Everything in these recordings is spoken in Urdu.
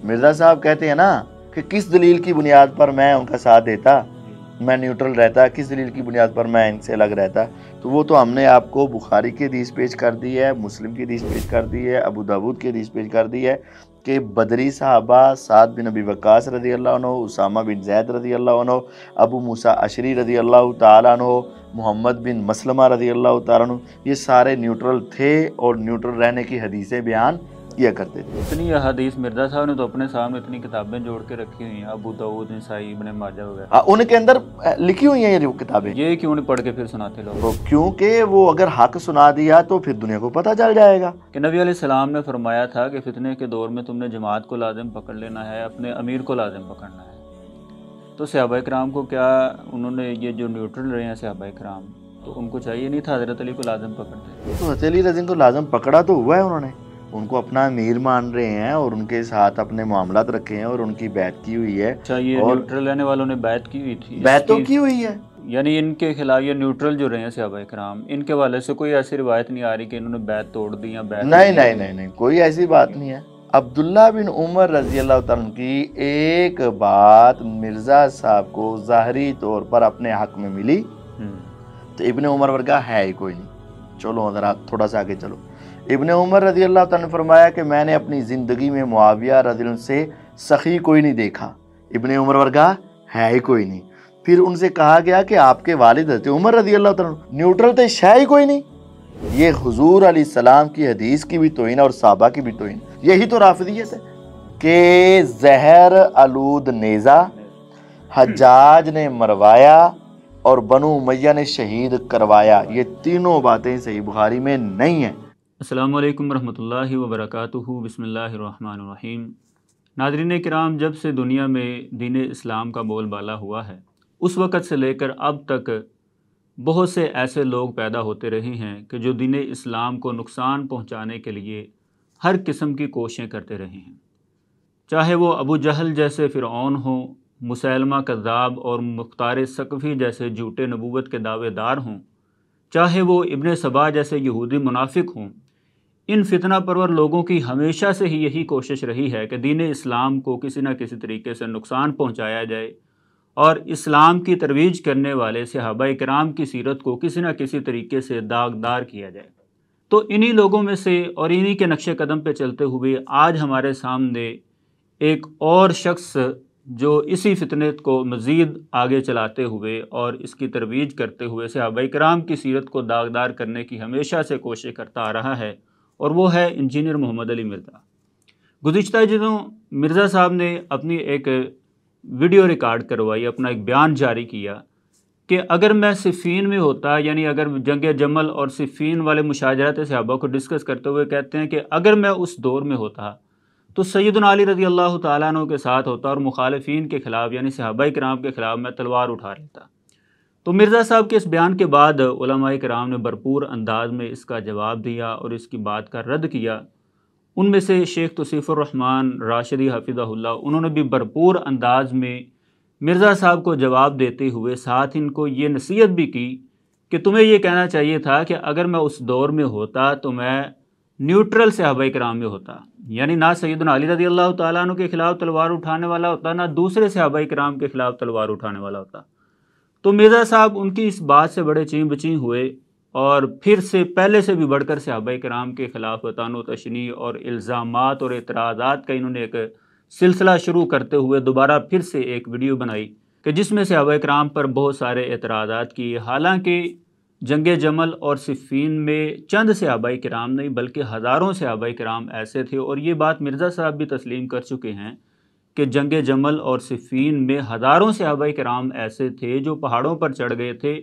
مرزا صاحب کہتے ہیں نا کہ کس دلیل کی بنیاد پر میں ان کا ساتھ دیتا، میں نیوٹرل رہتا، کس دلیل کی بنیاد پر میں ان سے الگ رہتا، تو وہ تو ہم نے آپ کو بخاری کی حدیث پیش کر دی ہے، مسلم کی حدیث پیش کر دی ہے، ابو داود کی حدیث پیش کر دی ہے کہ بدری صحابہ سعد بن ابی وقاص رضی اللہ عنہ، اسامہ بن زید رضی اللہ عنہ، ابو موسیٰ اشعری رضی اللہ تعالیٰ عنہ، محمد بن مسلمہ رضی اللہ تعالیٰ عنہ، یہ سارے نیوٹرل تھے اور نیوٹرل رہنے کی حدیثیں بیان کیا کرتے تھے۔ اتنی احادیث مرزا صاحب نے تو اپنے سامنے اتنی کتابیں جوڑ کے رکھی ہوئی ہیں، ابو داؤد، نسائی، ابن ماجہ وغیرہ، ان کے اندر لکھی ہوئی ہیں یہ کتابیں۔ یہ کیوں نہیں پڑھ کے پھر سناتے لوگ؟ تو کیونکہ وہ اگر حق سنا دیا تو پھر دنیا کو پتہ چل جائے گا کہ نبی علیہ السلام نے فرمایا تھا کہ فتنے کے دور میں تم نے جماعت کو لازم پکڑ لینا ہے، اپنے امیر کو لازم پکڑنا ہے۔ تو صحابہ کرام کو کیا انہوں نے یہ جو نیوٹرل رہے ہیں صحابہ کرام، تو ان کو چاہیے نہیں تھا حضرت علی کو لازم پکڑتے؟ تو حضرت علی رضی کو لازم پکڑا تو ہوا ہے، انہوں نے ان کو اپنا امیر مان رہے ہیں اور ان کے ساتھ اپنے معاملات رکھے ہیں اور ان کی بیعت کی ہوئی ہے۔ اچھا، یہ نیوٹرل رہنے والوں نے بیعت کی ہوئی تھی؟ بیعت تو کی ہوئی ہے، یعنی ان کے خلاف یہ نیوٹرل جو رہے ہیں صحابہ کرام، ان کے والے سے کوئی ایسی روایت نہیں آ رہی کہ انہوں نے بیعت توڑ دی یا بیعت؟ نہیں، کوئی ایسی بات نہیں ہے۔ عبداللہ بن عمر رضی اللہ تعالیٰ عنہ کی ایک بات مرزا صاحب کو ظاہری طور پر اپنے حق میں ملی تو ابن عمر ورگا ہے ہی کوئی نہیں۔ چلو ذرا تھوڑا سا آگے چلو۔ ابن عمر رضی اللہ تعالیٰ نے فرمایا کہ میں نے اپنی زندگی میں معاویہ رضی اللہ عنہ سے سخی کوئی نہیں دیکھا، ابن عمر ورگا ہے ہی کوئی نہیں۔ پھر ان سے کہا گیا کہ آپ کے والد حضرت عمر رضی اللہ تعالیٰ نیوٹرل تھے، شے ہی کوئی نہیں۔ یہ حضور علیہ السلام کی حدیث کی بھی توہین اور صحابہ کی بھی توہین، یہی تو رافضیت ہے کہ زہر آلود نیزہ حجاج نے مروایا اور بنو امیہ نے شہید کروایا، یہ تینوں باتیں صحیح بخاری میں نہیں ہیں۔ السلام علیکم ورحمۃ اللہ وبرکاتہ، بسم اللہ الرحمن الرحیم۔ ناظرین کرام، جب سے دنیا میں دین اسلام کا بول بالا ہوا ہے، اس وقت سے لے کر اب تک بہت سے ایسے لوگ پیدا ہوتے رہے ہیں کہ جو دین اسلام کو نقصان پہنچانے کے لیے ہر قسم کی کوششیں کرتے رہے ہیں، چاہے وہ ابو جہل جیسے فرعون ہوں، مسیلمہ کذاب اور مختار ثقفی جیسے جھوٹے نبوت کے دعوے دار ہوں، چاہے وہ ابن سبا جیسے یہودی منافق ہوں۔ ان فتنہ پرور لوگوں کی ہمیشہ سے ہی یہی کوشش رہی ہے کہ دین اسلام کو کسی نہ کسی طریقے سے نقصان پہنچایا جائے اور اسلام کی ترویج کرنے والے صحابہ کرام کی سیرت کو کسی نہ کسی طریقے سے داغدار کیا جائے۔ تو انہی لوگوں میں سے اور انہی کے نقش قدم پہ چلتے ہوئے آج ہمارے سامنے ایک اور شخص جو اسی فتنے کو مزید آگے چلاتے ہوئے اور اس کی ترویج کرتے ہوئے صحابہ کرام کی سیرت کو داغدار کرنے کی ہمیشہ سے کوشش کرتا آ رہا ہے، اور وہ ہے انجینئر محمد علی مرزا۔ گزشتہ دنوں مرزا صاحب نے اپنی ایک ویڈیو ریکارڈ کروائی، اپنا ایک بیان جاری کیا کہ اگر میں صفین میں ہوتا، یعنی اگر جنگ جمل اور صفین والے مشاجرات صحابہ کو ڈسکس کرتے ہوئے کہتے ہیں کہ اگر میں اس دور میں ہوتا تو سیدنا علی رضی اللہ تعالیٰ عنہ کے ساتھ ہوتا اور مخالفین کے خلاف یعنی صحابہ کرام کے خلاف میں تلوار اٹھا لیتا۔ تو مرزا صاحب کے اس بیان کے بعد علماء کرام نے بھرپور انداز میں اس کا جواب دیا اور اس کی بات کا رد کیا۔ ان میں سے شیخ توصیف الرحمن راشدی حفظہ اللہ، انہوں نے بھی بھرپور انداز میں مرزا صاحب کو جواب دیتے ہوئے ساتھ ان کو یہ نصیحت بھی کی کہ تمہیں یہ کہنا چاہیے تھا کہ اگر میں اس دور میں ہوتا تو میں نیوٹرل صحابہ کرام میں ہوتا، یعنی نہ سیدنا علی رضی اللہ تعالیٰ عنہ کے خلاف تلوار اٹھانے والا ہوتا، نہ دوسرے صحابہ کرام کے خلاف تلوار اٹھانے والا ہوتا۔ تو مرزا صاحب ان کی اس بات سے بڑے چیں بچیں ہوئے اور پھر سے پہلے سے بھی بڑھ کر صحابہ کرام کے خلاف طعن و تشنیع اور الزامات اور اعتراضات کا انہوں نے ایک سلسلہ شروع کرتے ہوئے دوبارہ پھر سے ایک ویڈیو بنائی کہ جس میں صحابہ کرام پر بہت سارے اعتراضات کیے۔ حالانکہ جنگ جمل اور صفین میں چند صحابہ کرام نہیں بلکہ ہزاروں صحابہ کرام ایسے تھے، اور یہ بات مرزا صاحب بھی تسلیم کر چکے ہیں کہ جنگ جمل اور صفین میں ہزاروں صحابہ کرام ایسے تھے جو پہاڑوں پر چڑھ گئے تھے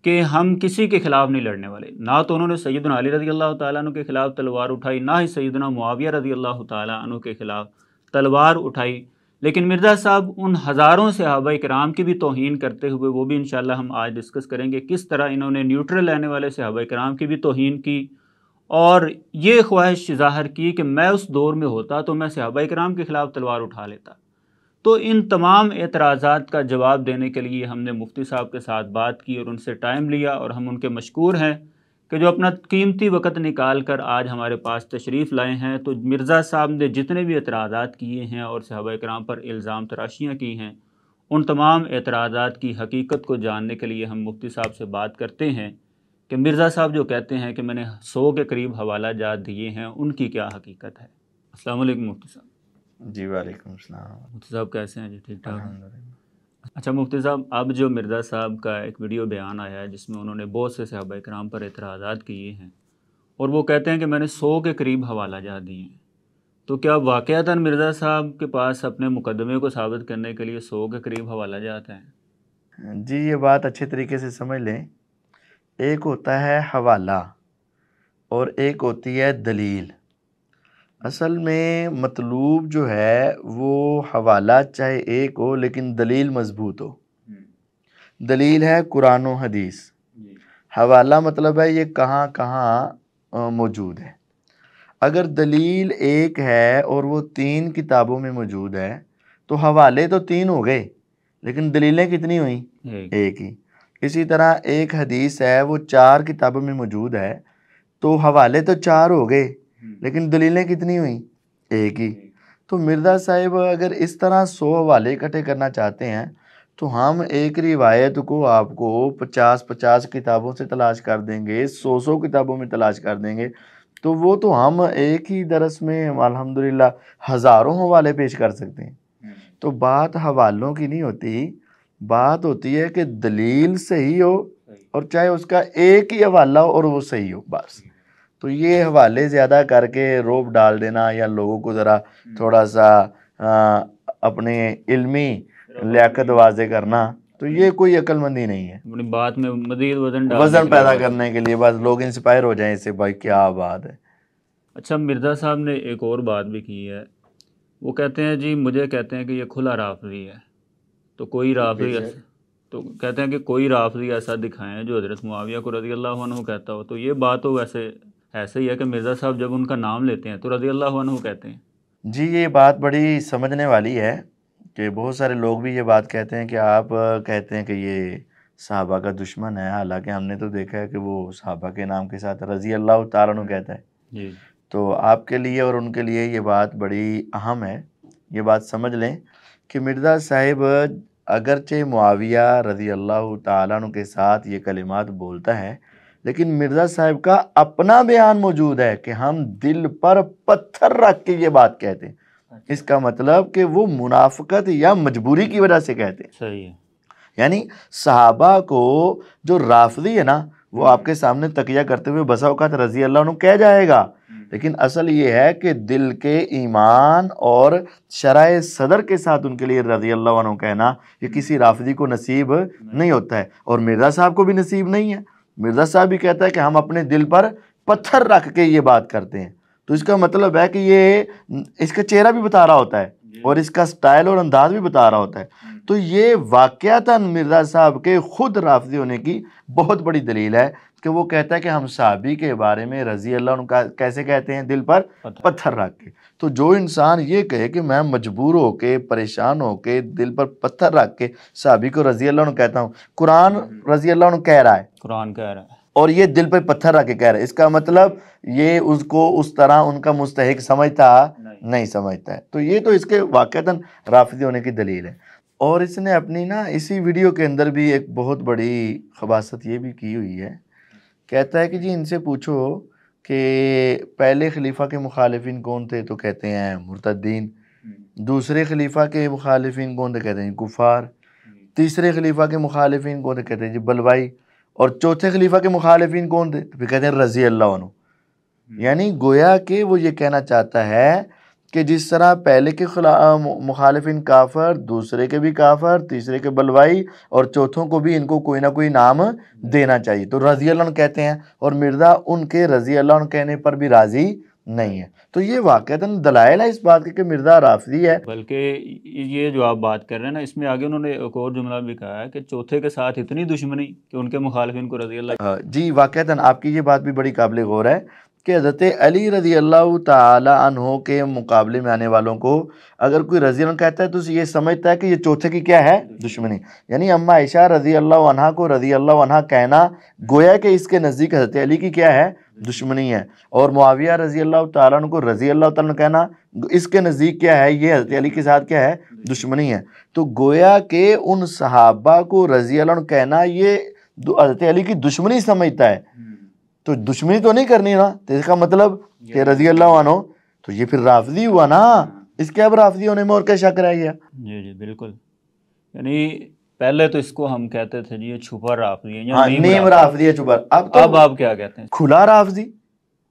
کہ ہم کسی کے خلاف نہیں لڑنے والے۔ نہ تو انہوں نے سیدنا علی رضی اللہ تعالیٰ عنہ کے خلاف تلوار اٹھائی، نہ ہی سیدنا معاویہ رضی اللہ تعالیٰ عنہ کے خلاف تلوار اٹھائی، لیکن مرزا صاحب ان ہزاروں صحابہ کرام کی بھی توہین کرتے ہوئے، وہ بھی انشاءاللہ ہم آج ڈسکس کریں گے کس طرح انہوں نے نیوٹرل لینے والے صحابہ کرام کی بھی توہین کی اور یہ خواہش ظاہر کی کہ میں اس دور میں ہوتا تو میں صحابہ کرام کے خلاف تلوار اٹھا لیتا۔ تو ان تمام اعتراضات کا جواب دینے کے لیے ہم نے مفتی صاحب کے ساتھ بات کی اور ان سے ٹائم لیا، اور ہم ان کے مشکور ہیں کہ جو اپنا قیمتی وقت نکال کر آج ہمارے پاس تشریف لائے ہیں۔ تو مرزا صاحب نے جتنے بھی اعتراضات کیے ہیں اور صحابہ کرام پر الزام تراشیاں کی ہیں، ان تمام اعتراضات کی حقیقت کو جاننے کے لیے ہم مفتی صاحب سے بات کرتے ہیں کہ مرزا صاحب جو کہتے ہیں کہ میں نے 100 کے قریب حوالہ جات دیے ہیں، ان کی کیا حقیقت ہے۔ السلام علیکم مفتی صاحب۔ جی وعلیکم السلام۔ مفتی صاحب کیسے ہیں؟ جی ٹھیک ٹھاک ہیں۔ الحمدللہ۔ اچھا مفتی صاحب، اب جو مرزا صاحب کا ایک ویڈیو بیان آیا ہے جس میں انہوں نے بہت سے صحابہ کرام پر اعتراضات کیے ہیں، اور وہ کہتے ہیں کہ میں نے 100 کے قریب حوالہ جات دیے ہیں، تو کیا واقعتاً مرزا صاحب کے پاس اپنے مقدمے کو ثابت کرنے کے لیے 100 کے قریب حوالہ جات ہیں؟ جی یہ بات اچھے طریقے سے سمجھ لیں، ایک ہوتا ہے حوالہ اور ایک ہوتی ہے دلیل۔ اصل میں مطلوب جو ہے وہ حوالہ چاہے ایک ہو لیکن دلیل مضبوط ہو۔ دلیل ہے قرآن و حدیث، حوالہ مطلب ہے یہ کہاں کہاں موجود ہے۔ اگر دلیل ایک ہے اور وہ 3 کتابوں میں موجود ہے تو حوالے تو 3 ہو گئے لیکن دلیلیں کتنی ہوئیں؟ ایک ہی۔ اسی طرح ایک حدیث ہے وہ 4 کتابوں میں موجود ہے تو حوالے تو 4 ہو گئے لیکن دلیلیں کتنی ہوئیں؟ ایک ہی۔ تو مرزا صاحب اگر اس طرح 100 حوالے اکٹھے کرنا چاہتے ہیں تو ہم ایک روایت کو آپ کو 50 کتابوں سے تلاش کر دیں گے، 100 کتابوں میں تلاش کر دیں گے، تو وہ تو ہم ایک ہی درس میں الحمدللہ ہزاروں حوالے پیش کر سکتے ہیں۔ تو بات حوالوں کی نہیں ہوتی، بات ہوتی ہے کہ دلیل صحیح ہو اور چاہے اس کا ایک ہی حوالہ ہو اور وہ صحیح ہو، بس۔ تو یہ حوالے زیادہ کر کے روب ڈال دینا یا لوگوں کو ذرا تھوڑا سا اپنے علمی لیاقت واضح کرنا، تو یہ کوئی عقل مندی نہیں ہے۔ اپنی بات میں مزید وزن پیدا کرنے کے لیے بس لوگ انسپائر ہو جائیں اس سے، بھائی کیا بات ہے۔ اچھا مرزا صاحب نے ایک اور بات بھی کی ہے، وہ کہتے ہیں جی مجھے کہتے ہیں کہ یہ کھلا رافضی ہے، تو کوئی رافضی تو کہتے ہیں کہ کوئی رافضی ایسا دکھائیں جو حضرت معاویہ کو رضی اللہ عنہ کہتا ہو۔ تو یہ بات تو ویسے ایسے ہی ہے کہ مرزا صاحب جب ان کا نام لیتے ہیں تو رضی اللہ عنہ کہتے ہیں۔ جی یہ بات بڑی سمجھنے والی ہے کہ بہت سارے لوگ بھی یہ بات کہتے ہیں کہ آپ کہتے ہیں کہ یہ صحابہ کا دشمن ہے، حالانکہ ہم نے تو دیکھا ہے کہ وہ صحابہ کے نام کے ساتھ رضی اللہ تعالیٰ عنہ کہتا ہے۔ جی تو آپ کے لیے اور ان کے لیے یہ بات بڑی اہم ہے، یہ بات سمجھ لیں کہ مرزا صاحب اگرچہ معاویہ رضی اللہ تعالیٰ عنہ کے ساتھ یہ کلمات بولتا ہے لیکن مرزا صاحب کا اپنا بیان موجود ہے کہ ہم دل پر پتھر رکھ کے یہ بات کہتے ہیں۔ اس کا مطلب کہ وہ منافقت یا مجبوری کی وجہ سے کہتے ہیں۔ صحیح ہے۔ یعنی صحابہ کو جو رافضی ہے نا وہ آپ کے سامنے تقیہ کرتے ہوئے بسا اوقات رضی اللہ عنہ کہہ جائے گا، لیکن اصل یہ ہے کہ دل کے ایمان اور شرح صدر کے ساتھ ان کے لیے رضی اللہ عنہ کہنا یہ کسی رافضی کو نصیب نہیں ہوتا ہے، اور مرزا صاحب کو بھی نصیب نہیں ہے۔ مرزا صاحب بھی کہتا ہے کہ ہم اپنے دل پر پتھر رکھ کے یہ بات کرتے ہیں، تو اس کا مطلب ہے کہ یہ اس کا چہرہ بھی بتا رہا ہوتا ہے اور اس کا سٹائل اور انداز بھی بتا رہا ہوتا ہے۔ تو یہ واقعتاً مرزا صاحب کے خود رافضی ہونے کی بہت بڑی دلیل ہے کہ وہ کہتا ہے کہ ہم صحابی کے بارے میں رضی اللہ عنہ کیسے کہتے ہیں؟ دل پر پتھر رکھ کے۔ تو جو انسان یہ کہے کہ میں مجبور ہو کے پریشان ہو کے دل پر پتھر رکھ کے صحابی کو رضی اللہ عنہ کہتا ہوں، قرآن رضی اللہ عنہ کہہ رہا ہے، قرآن کہہ رہا ہے، اور یہ دل پہ پتھر رکھ کے کہہ رہا ہے، اس کا مطلب یہ اس کو اس طرح ان کا مستحق سمجھتا نہیں سمجھتا ہے۔ تو یہ تو اس کے واقعتاً رافضی ہونے کی دلیل ہے۔ اور اس نے اپنی اسی ویڈیو کے اندر بھی ایک بہت بڑی خباثت یہ بھی کی ہوئی ہے، کہتا ہے کہ جی ان سے پوچھو کہ پہلے خلیفہ کے مخالفین کون تھے، تو کہتے ہیں مرتدین، دوسرے خلیفہ کے مخالفین کون تھے، کہتے ہیں کفار، تیسرے خلیفہ کے مخالفین کون تھے، کہتے ہیں جی بلوائی، اور چوتھے خلیفہ کے مخالفین کون تھے، تو پھر کہتے ہیں رضی اللہ عنہ۔ یعنی گویا کہ وہ یہ کہنا چاہتا ہے کہ جس طرح پہلے کے مخالفین کافر، دوسرے کے بھی کافر، تیسرے کے بلوائی، اور چوتھوں کو بھی ان کو کوئی نہ کوئی نام دینا چاہیے، تو رضی اللہ عنہ کہتے ہیں، اور مرزا ان کے رضی اللہ عنہ کہنے پر بھی راضی نہیں ہے۔ تو یہ واقعتاً دلائل ہے اس بات کے کہ مرزا رافضی ہے۔ بلکہ یہ جو آپ بات کر رہے ہیں نا، اس میں آگے انہوں نے ایک اور جملہ بھی کہا ہے کہ چوتھے کے ساتھ اتنی دشمنی کہ ان کے مخالفین کو رضی اللہ۔ جی واقعتاً آپ کی یہ بات بھی بڑی قابل غور ہے کہ حضرت علی رضی اللہ تعالی عنہ کے مقابلے میں آنے والوں کو اگر کوئی رضی اللہ عنہ کہتا ہے تو یہ سمجھتا ہے کہ یہ چوتھے کی کیا ہے؟ دشمنی. یعنی اما عائشہ رضی اللہ عنہ کو رضی اللہ عنہ کہنا گویا کہ اس کے نزدیک حضرت علی کی کیا ہے؟ دشمنی ہے. اور معاویہ رضی اللہ تعالیٰ عنہ کو رضی اللہ تعالیٰ عنہ کہنا اس کے نزدیک کیا ہے؟ یہ حضرت علی کے ساتھ کیا ہے؟ دشمنی ہے. تو گویا کہ ان صحابہ کو رضی اللہ عنہ کہنا یہ حضرت علی کی دشمنی سمجھتا ہے. تو دشمنی تو نہیں کرنی نا، تو اس کا مطلب کہ رضی اللہ عنہ تو یہ پھر رافضی ہوا نا. اس کے اب رافضی ہونے میں اور کیا شک رہ گیا؟ جی جی بالکل. یعنی پہلے تو اس کو ہم کہتے تھے جی یہ چھپا رافضی ہے ہاں نیم رافضی ہے چھپا. اب آپ کیا کہتے ہیں؟ کھلا رافضی.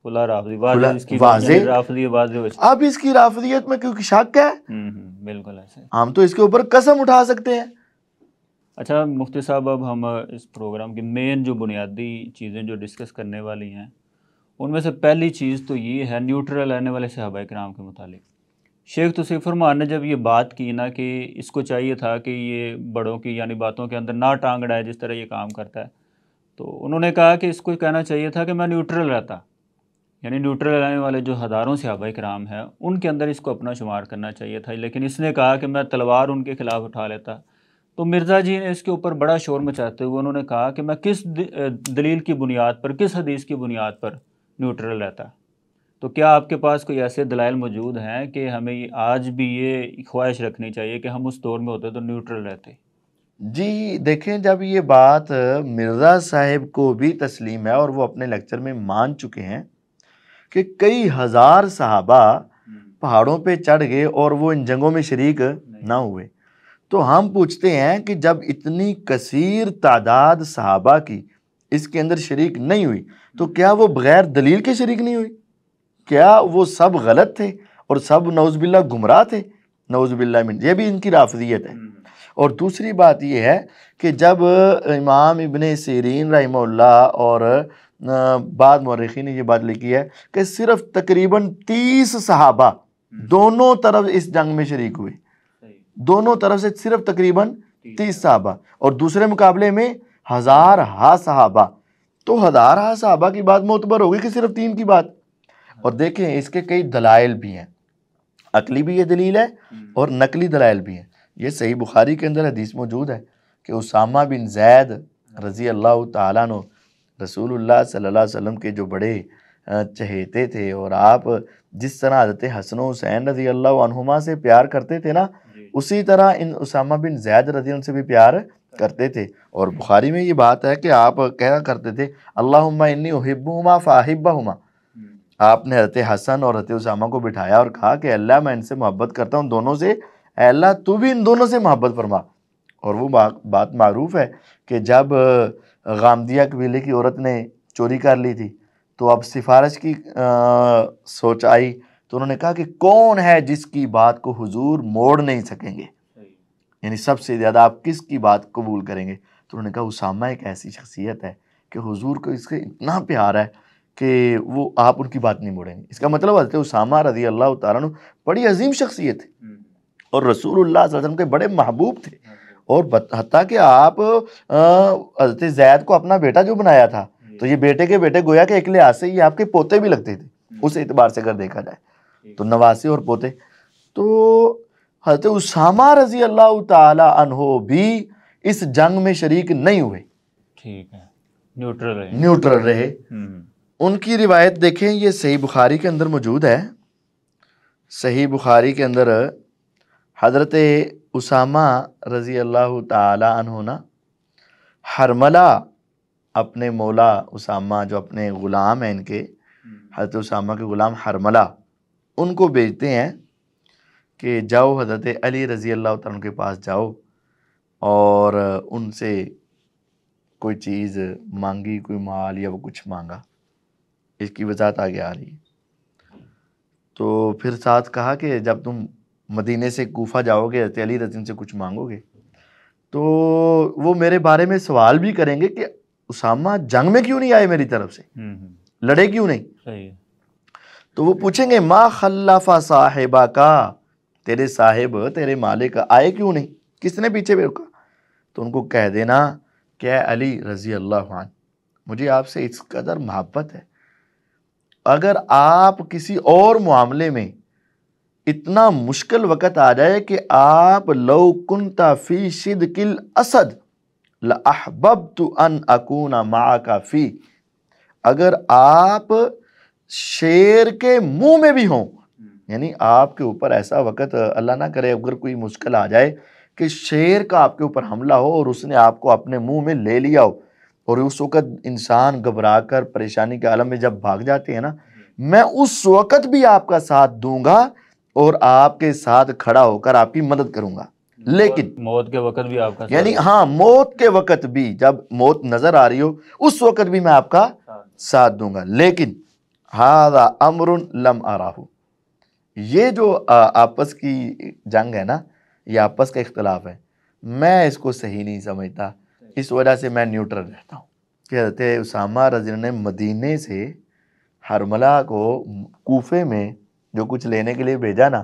کھلا رافضی واضح اس کی واضح رافضی واضح. اب اس کی رافضیت میں کیونکہ شک ہے بالکل ایسے ہم تو اس کے اوپر قسم اٹھا سکتے ہیں. اچھا مفتی صاحب، اب ہم اس پروگرام کی مین جو بنیادی چیزیں جو ڈسکس کرنے والی ہیں ان میں سے پہلی چیز تو یہ ہے نیوٹرل رہنے والے صحابہ کرام کے متعلق. شیخ توصیف فرمان نے جب یہ بات کی نا کہ اس کو چاہیے تھا کہ یہ بڑوں کی یعنی باتوں کے اندر نہ ٹانگ اڑائے جس طرح یہ کام کرتا ہے، تو انہوں نے کہا کہ اس کو کہنا چاہیے تھا کہ میں نیوٹرل رہتا. یعنی نیوٹرل رہنے والے جو ہزاروں صحابہ کرام ہیں ان کے اندر اس کو اپنا شمار کرنا چاہیے تھا، لیکن اس نے کہا کہ میں تلوار ان کے خلاف اٹھا لیتا. تو مرزا جی نے اس کے اوپر بڑا شور مچاتے ہوئے انہوں نے کہا کہ میں کس دلیل کی بنیاد پر، کس حدیث کی بنیاد پر نیوٹرل رہتا. تو کیا آپ کے پاس کوئی ایسے دلائل موجود ہیں کہ ہمیں آج بھی یہ خواہش رکھنی چاہیے کہ ہم اس دور میں ہوتے تو نیوٹرل رہتے؟ جی دیکھیں، جب یہ بات مرزا صاحب کو بھی تسلیم ہے اور وہ اپنے لیکچر میں مان چکے ہیں کہ کئی ہزار صحابہ پہاڑوں پہ چڑھ گئے اور وہ ان جنگوں میں شریک نہ ہوئے، تو ہم پوچھتے ہیں کہ جب اتنی کثیر تعداد صحابہ کی اس کے اندر شریک نہیں ہوئی تو کیا وہ بغیر دلیل کے شریک نہیں ہوئی؟ کیا وہ سب غلط تھے اور سب نعوذ باللہ گمراہ تھے؟ نعوذ باللہ من، یہ بھی ان کی رافضیت ہے. اور دوسری بات یہ ہے کہ جب امام ابن سیرین رحمہ اللہ اور بعد مورخین نے یہ بات لکھی ہے کہ صرف تقریباً 30 صحابہ دونوں طرف اس جنگ میں شریک ہوئے، دونوں طرف سے صرف تقریباً 30 صحابہ، اور دوسرے مقابلے میں ہزارہا صحابہ. تو ہزارہا صحابہ کی بات معتبر ہوگی کہ صرف 3 کی بات؟ اور دیکھیں اس کے کئی دلائل بھی ہیں، عقلی بھی یہ دلیل ہے اور نقلی دلائل بھی ہیں. یہ صحیح بخاری کے اندر حدیث موجود ہے کہ اسامہ بن زید رضی اللہ تعالیٰ عنہ رسول اللہ صلی اللہ علیہ وسلم کے جو بڑے چہیتے تھے، اور آپ جس طرح حضرت حسن و حسین رضی اللہ عنہما سے پیار کرتے تھے نا، اسی طرح ان اسامہ بن زید رضی اللہ عنہ سے بھی پیار کرتے تھے. اور بخاری میں یہ بات ہے کہ آپ کہا کرتے تھے اللہم انی احبہما فاحبہما. آپ نے حضرت حسن اور حضرت اسامہ کو بٹھایا اور کہا کہ اللہ میں ان سے محبت کرتا ہوں دونوں سے، اے اللہ تو بھی ان دونوں سے محبت فرما. اور وہ بات معروف ہے کہ جب غامدیہ قبیلے کی عورت نے چوری کر لی تھی تو اب سفارش کی سوچ آئی تو انہوں نے کہا کہ کون ہے جس کی بات کو حضور موڑ نہیں سکیں گے، یعنی سب سے زیادہ آپ کس کی بات قبول کریں گے؟ تو انہوں نے کہا اسامہ ایک ایسی شخصیت ہے کہ حضور کو اس سے اتنا پیار ہے کہ وہ آپ ان کی بات نہیں موڑیں گے. اس کا مطلب حضرت اسامہ رضی اللہ تعالیٰ عنہ بڑی عظیم شخصیت ہے اور رسول اللہ صلی اللہ علیہ وسلم کے بڑے محبوب تھے. اور حتیٰ کہ آپ حضرت زید کو اپنا بیٹا جو بنایا تھا تو یہ بیٹے کے بیٹے گویا کہ ایک لحاظ سے یہ آپ کے پوتے بھی لگتے تھے اس اعتبار سے اگر دیکھا جائے تو نواسے اور پوتے. تو حضرت اسامہ رضی اللہ تعالی عنہ بھی اس جنگ میں شریک نہیں ہوئے، ٹھیک ہے، نیوٹرل رہے. ان کی روایت دیکھیں، یہ صحیح بخاری کے اندر موجود ہے. صحیح بخاری کے اندر حضرت اسامہ رضی اللہ تعالی عنہ نا حرملہ اپنے مولا اسامہ جو اپنے غلام ہیں ان کے، حضرت اسامہ کے غلام حرملہ، ان کو بھیجتے ہیں کہ جاؤ حضرت علی رضی اللہ تعالیٰ کے پاس جاؤ اور ان سے کوئی چیز مانگی، کوئی مال یا وہ کچھ مانگا. اس کی وضاحت آگے آ رہی ہے. تو پھر ساتھ کہا کہ جب تم مدینے سے کوفہ جاؤ گے حضرت علی رضی سے کچھ مانگو گے تو وہ میرے بارے میں سوال بھی کریں گے کہ اسامہ جنگ میں کیوں نہیں آئے، میری طرف سے لڑے کیوں نہیں. تو وہ پوچھیں گے ما خلف صاحبہ کا، تیرے صاحب تیرے مالک آئے کیوں نہیں، کس نے پیچھے روکا؟ تو ان کو کہہ دینا کہ اے علی رضی اللہ عنہ، مجھے آپ سے اس قدر محبت ہے اگر آپ کسی اور معاملے میں اتنا مشکل وقت آ جائے کہ آپ لو کنت فی شدق الاسد لأحببت ان اکون معک فی، اگر آپ شیر کے منہ میں بھی ہوں، یعنی آپ کے اوپر ایسا وقت اللہ نہ کرے اگر کوئی مشکل آ جائے کہ شیر کا آپ کے اوپر حملہ ہو اور اس نے آپ کو اپنے منہ میں لے لیا ہو، اور اس وقت انسان گھبرا کر پریشانی کے عالم میں جب بھاگ جاتے ہیں نا، میں اس وقت بھی آپ کا ساتھ دوں گا اور آپ کے ساتھ کھڑا ہو کر آپ کی مدد کروں گا، لیکن موت کے وقت بھی آپ کا یعنی ہاں موت کے وقت بھی، جب موت نظر آ رہی ہو اس وقت بھی میں آپ کا ساتھ دوں گا، لیکن ھذا امر لم اراه، یہ جو آپس کی جنگ ہے نا، یہ آپس کا اختلاف ہے، میں اس کو صحیح نہیں سمجھتا، اس وجہ سے میں نیوٹرل رہتا ہوں۔ کہ حضرت اسامہ رضی اللہ عنہ نے مدینے سے حرملہ کو کوفے میں جو کچھ لینے کے لیے بھیجا نا،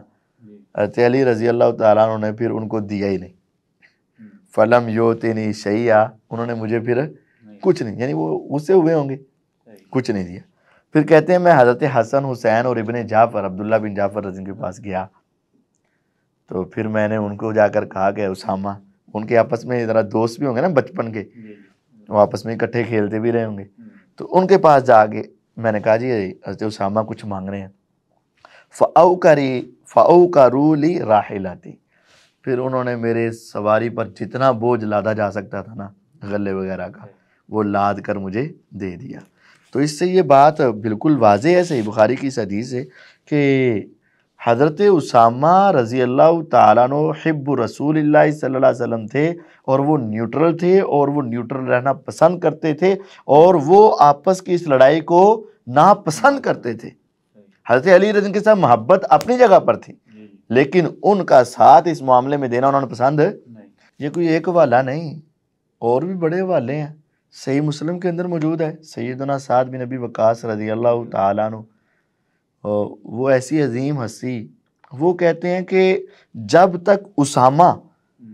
حضرت علی رضی اللہ تعالیٰ عنہ نے پھر ان کو دیا ہی نہیں، فلم یؤتنی شیئا، انہوں نے مجھے پھر کچھ نہیں، یعنی وہ غصے ہوئے ہوں گے، کچھ نہیں دیا۔ پھر کہتے ہیں میں حضرت حسن حسین اور ابن جعفر عبداللہ بن جعفر رضی اللہ کے پاس گیا، تو پھر میں نے ان کو جا کر کہا کہ اسامہ، ان کے آپس میں ذرا دوست بھی ہوں گے نا بچپن کے، وہ آپس میں اکٹھے کھیلتے بھی رہے ہوں گے، تو ان کے پاس جا کے میں نے کہا جی حضرت اسامہ کچھ مانگ رہے ہیں، فَأَوْكَرُوا لِي رَاحِلَتِي، پھر انہوں نے میرے سواری پر جتنا بوجھ لادا جا سکتا تھا نا غلے وغیرہ کا، وہ لاد کر مجھے دے دیا۔ تو اس سے یہ بات بالکل واضح ہے، صحیح بخاری کی اس حدیث ہے کہ حضرت اسامہ رضی اللہ تعالیٰ عنہ حب رسول اللہ صلی اللہ علیہ وسلم تھے، اور وہ نیوٹرل تھے، اور وہ نیوٹرل رہنا پسند کرتے تھے، اور وہ آپس کی اس لڑائی کو ناپسند کرتے تھے۔ حضرت علی رضی اللہ کے ساتھ محبت اپنی جگہ پر تھی، لیکن ان کا ساتھ اس معاملے میں دینا انہوں نے پسند ہے۔ یہ کوئی ایک والا نہیں، اور بھی بڑے والے ہیں، صحیح مسلم کے اندر موجود ہے، سیدنا سعد بن ابی وقاص رضی اللہ تعالیٰ عنہ، وہ ایسی عظیم ہستی، وہ کہتے ہیں کہ جب تک اسامہ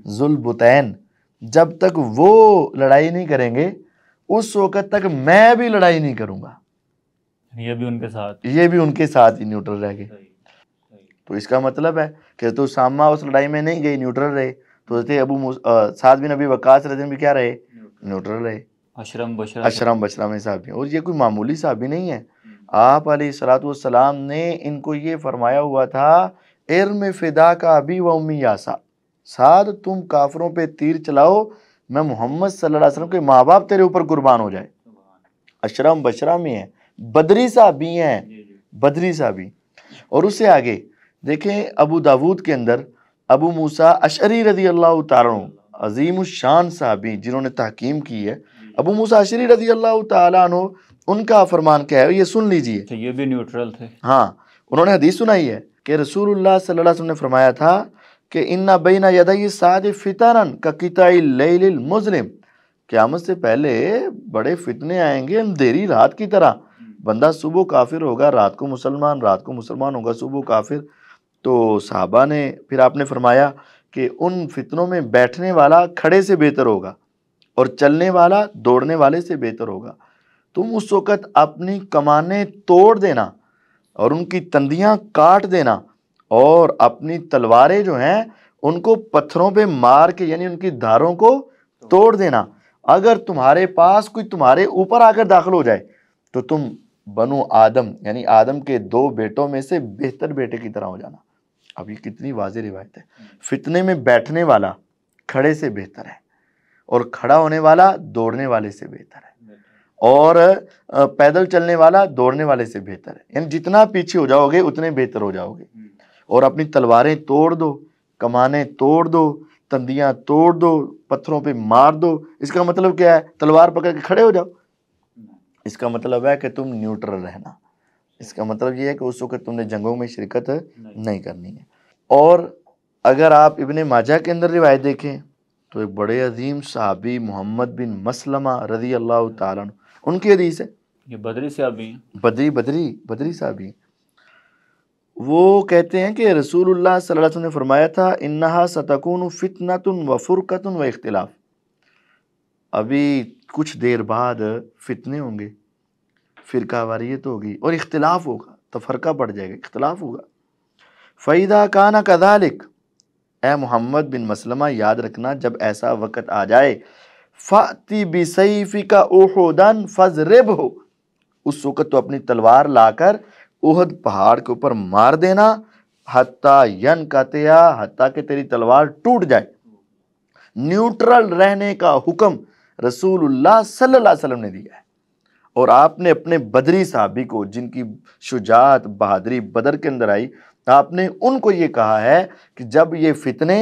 ذوالبطین، جب تک وہ لڑائی نہیں کریں گے اس وقت تک میں بھی لڑائی نہیں کروں گا، یہ بھی ان کے ساتھ، یہ بھی ان کے ساتھ ہی نیوٹرل رہ گئے۔ تو اس کا مطلب ہے کہ تو اسامہ اس لڑائی میں نہیں گئی، نیوٹرل رہے، تو حضرت سعد بن ابی وقاص رضی اللہ عنہ بھی کیا رہے؟ نیوٹرل رہے، اشرم بشرم صحابی، اور یہ کوئی معمولی صحابی نہیں ہے۔ آپ علیہ الصلوۃ والسلام نے ان کو یہ فرمایا ہوا تھا، ارم فدا کا ابی و امی یاسا، سعد تم کافروں پہ تیر چلاؤ، میں محمد صلی اللہ علیہ وسلم کے ماں باپ تیرے اوپر قربان ہو جائے۔ اشرم بشرم ہیں، بدری صحابی ہیں، بدری صحابی۔ اور اس سے آگے دیکھیں ابو داود کے اندر ابو موسیٰ اشعری رضی اللہ تعالیٰ عنہ، عظیم الشان صحابی جنہوں نے تحکیم کی ہے، ابو موسیٰ اشعری رضی اللہ تعالیٰ عنہ، ان کا فرمان کیا ہے یہ سن لیجئے۔ یہ بھی نیوٹرل تھے، ہاں، انہوں نے حدیث سنائی ہے کہ رسول اللہ صلی اللہ علیہ وسلم نے فرمایا تھا کہ ان بین یدی الساعۃ فتنا کقطع اللیل المظلم، قیامت سے پہلے بڑے فتنے آئیں گے اندھیری رات کی طرح، بندہ صبح کافر ہوگا، رات کو مسلمان، رات کو مسلمان ہوگا، صبح کافر۔ تو صحابہ نے پھر آپ نے فرمایا کہ ان فتنوں میں بیٹھنے والا کھڑے سے بہتر ہوگا، اور چلنے والا دوڑنے والے سے بہتر ہوگا۔ تم اس وقت اپنی کمانیں توڑ دینا اور ان کی تندیاں کاٹ دینا، اور اپنی تلواریں جو ہیں ان کو پتھروں پہ مار کے، یعنی ان کی دھاروں کو توڑ دینا۔ اگر تمہارے پاس کوئی تمہارے اوپر آ کر داخل ہو جائے تو تم بنو آدم، یعنی آدم کے 2 بیٹوں میں سے بہتر بیٹے کی طرح ہو جانا۔ اب یہ کتنی واضح روایت ہے، فتنے میں بیٹھنے والا کھڑے سے بہتر ہے، اور کھڑا ہونے والا دوڑنے والے سے بہتر ہے، اور پیدل چلنے والا دوڑنے والے سے بہتر ہے، یعنی جتنا پیچھے ہو جاؤ گے اتنے بہتر ہو جاؤ گے۔ اور اپنی تلواریں توڑ دو، کمانیں توڑ دو، تندیاں توڑ دو، پتھروں پہ مار دو۔ اس کا مطلب کیا ہے؟ تلوار پکڑ کے کھڑے ہو جاؤ، اس کا مطلب ہے کہ تم نیوٹرل رہنا، اس کا مطلب یہ ہے کہ اس وقت تم نے جنگوں میں شرکت نہیں کرنی ہے۔ اور اگر آپ ابن ماجہ کے اندر روایت دیکھیں تو ایک بڑے عظیم صحابی محمد بن مسلمہ رضی اللہ تعالیٰ عنہ، ان کی حدیث ہے، یہ بدری صحابی ہیں، بدری صحابی، وہ کہتے ہیں کہ رسول اللہ صلی اللہ علیہ وسلم نے فرمایا تھا انہا ستکون فتنۃ و فرقۃ و اختلاف، ابھی کچھ دیر بعد فتنے ہوں گے، فرقہ واریت ہوگی اور اختلاف ہوگا، تفرقہ پڑ جائے گا، اختلاف ہوگا۔ فَإِذَا كَانَ كَذَلِكَ، اے محمد بن مسلمہ یاد رکھنا جب ایسا وقت آ جائے، فَأْتِ بِسَيْفِكَ أُحُدًا فَاضْرِبْهُ، اس وقت تو اپنی تلوار لا کر احد پہاڑ کے اوپر مار دینا، حتیٰ ينقطع، حتیٰ کہ تیری تلوار ٹوٹ جائے۔ نیوٹرل رہنے کا حکم رسول اللہ صلی اللہ علیہ وسلم نے دیا ہے، اور آپ نے اپنے بدری صحابی کو جن کی شجاعت بہادری بدر کے اندر آئی، آپ نے ان کو یہ کہا ہے کہ جب یہ فتنے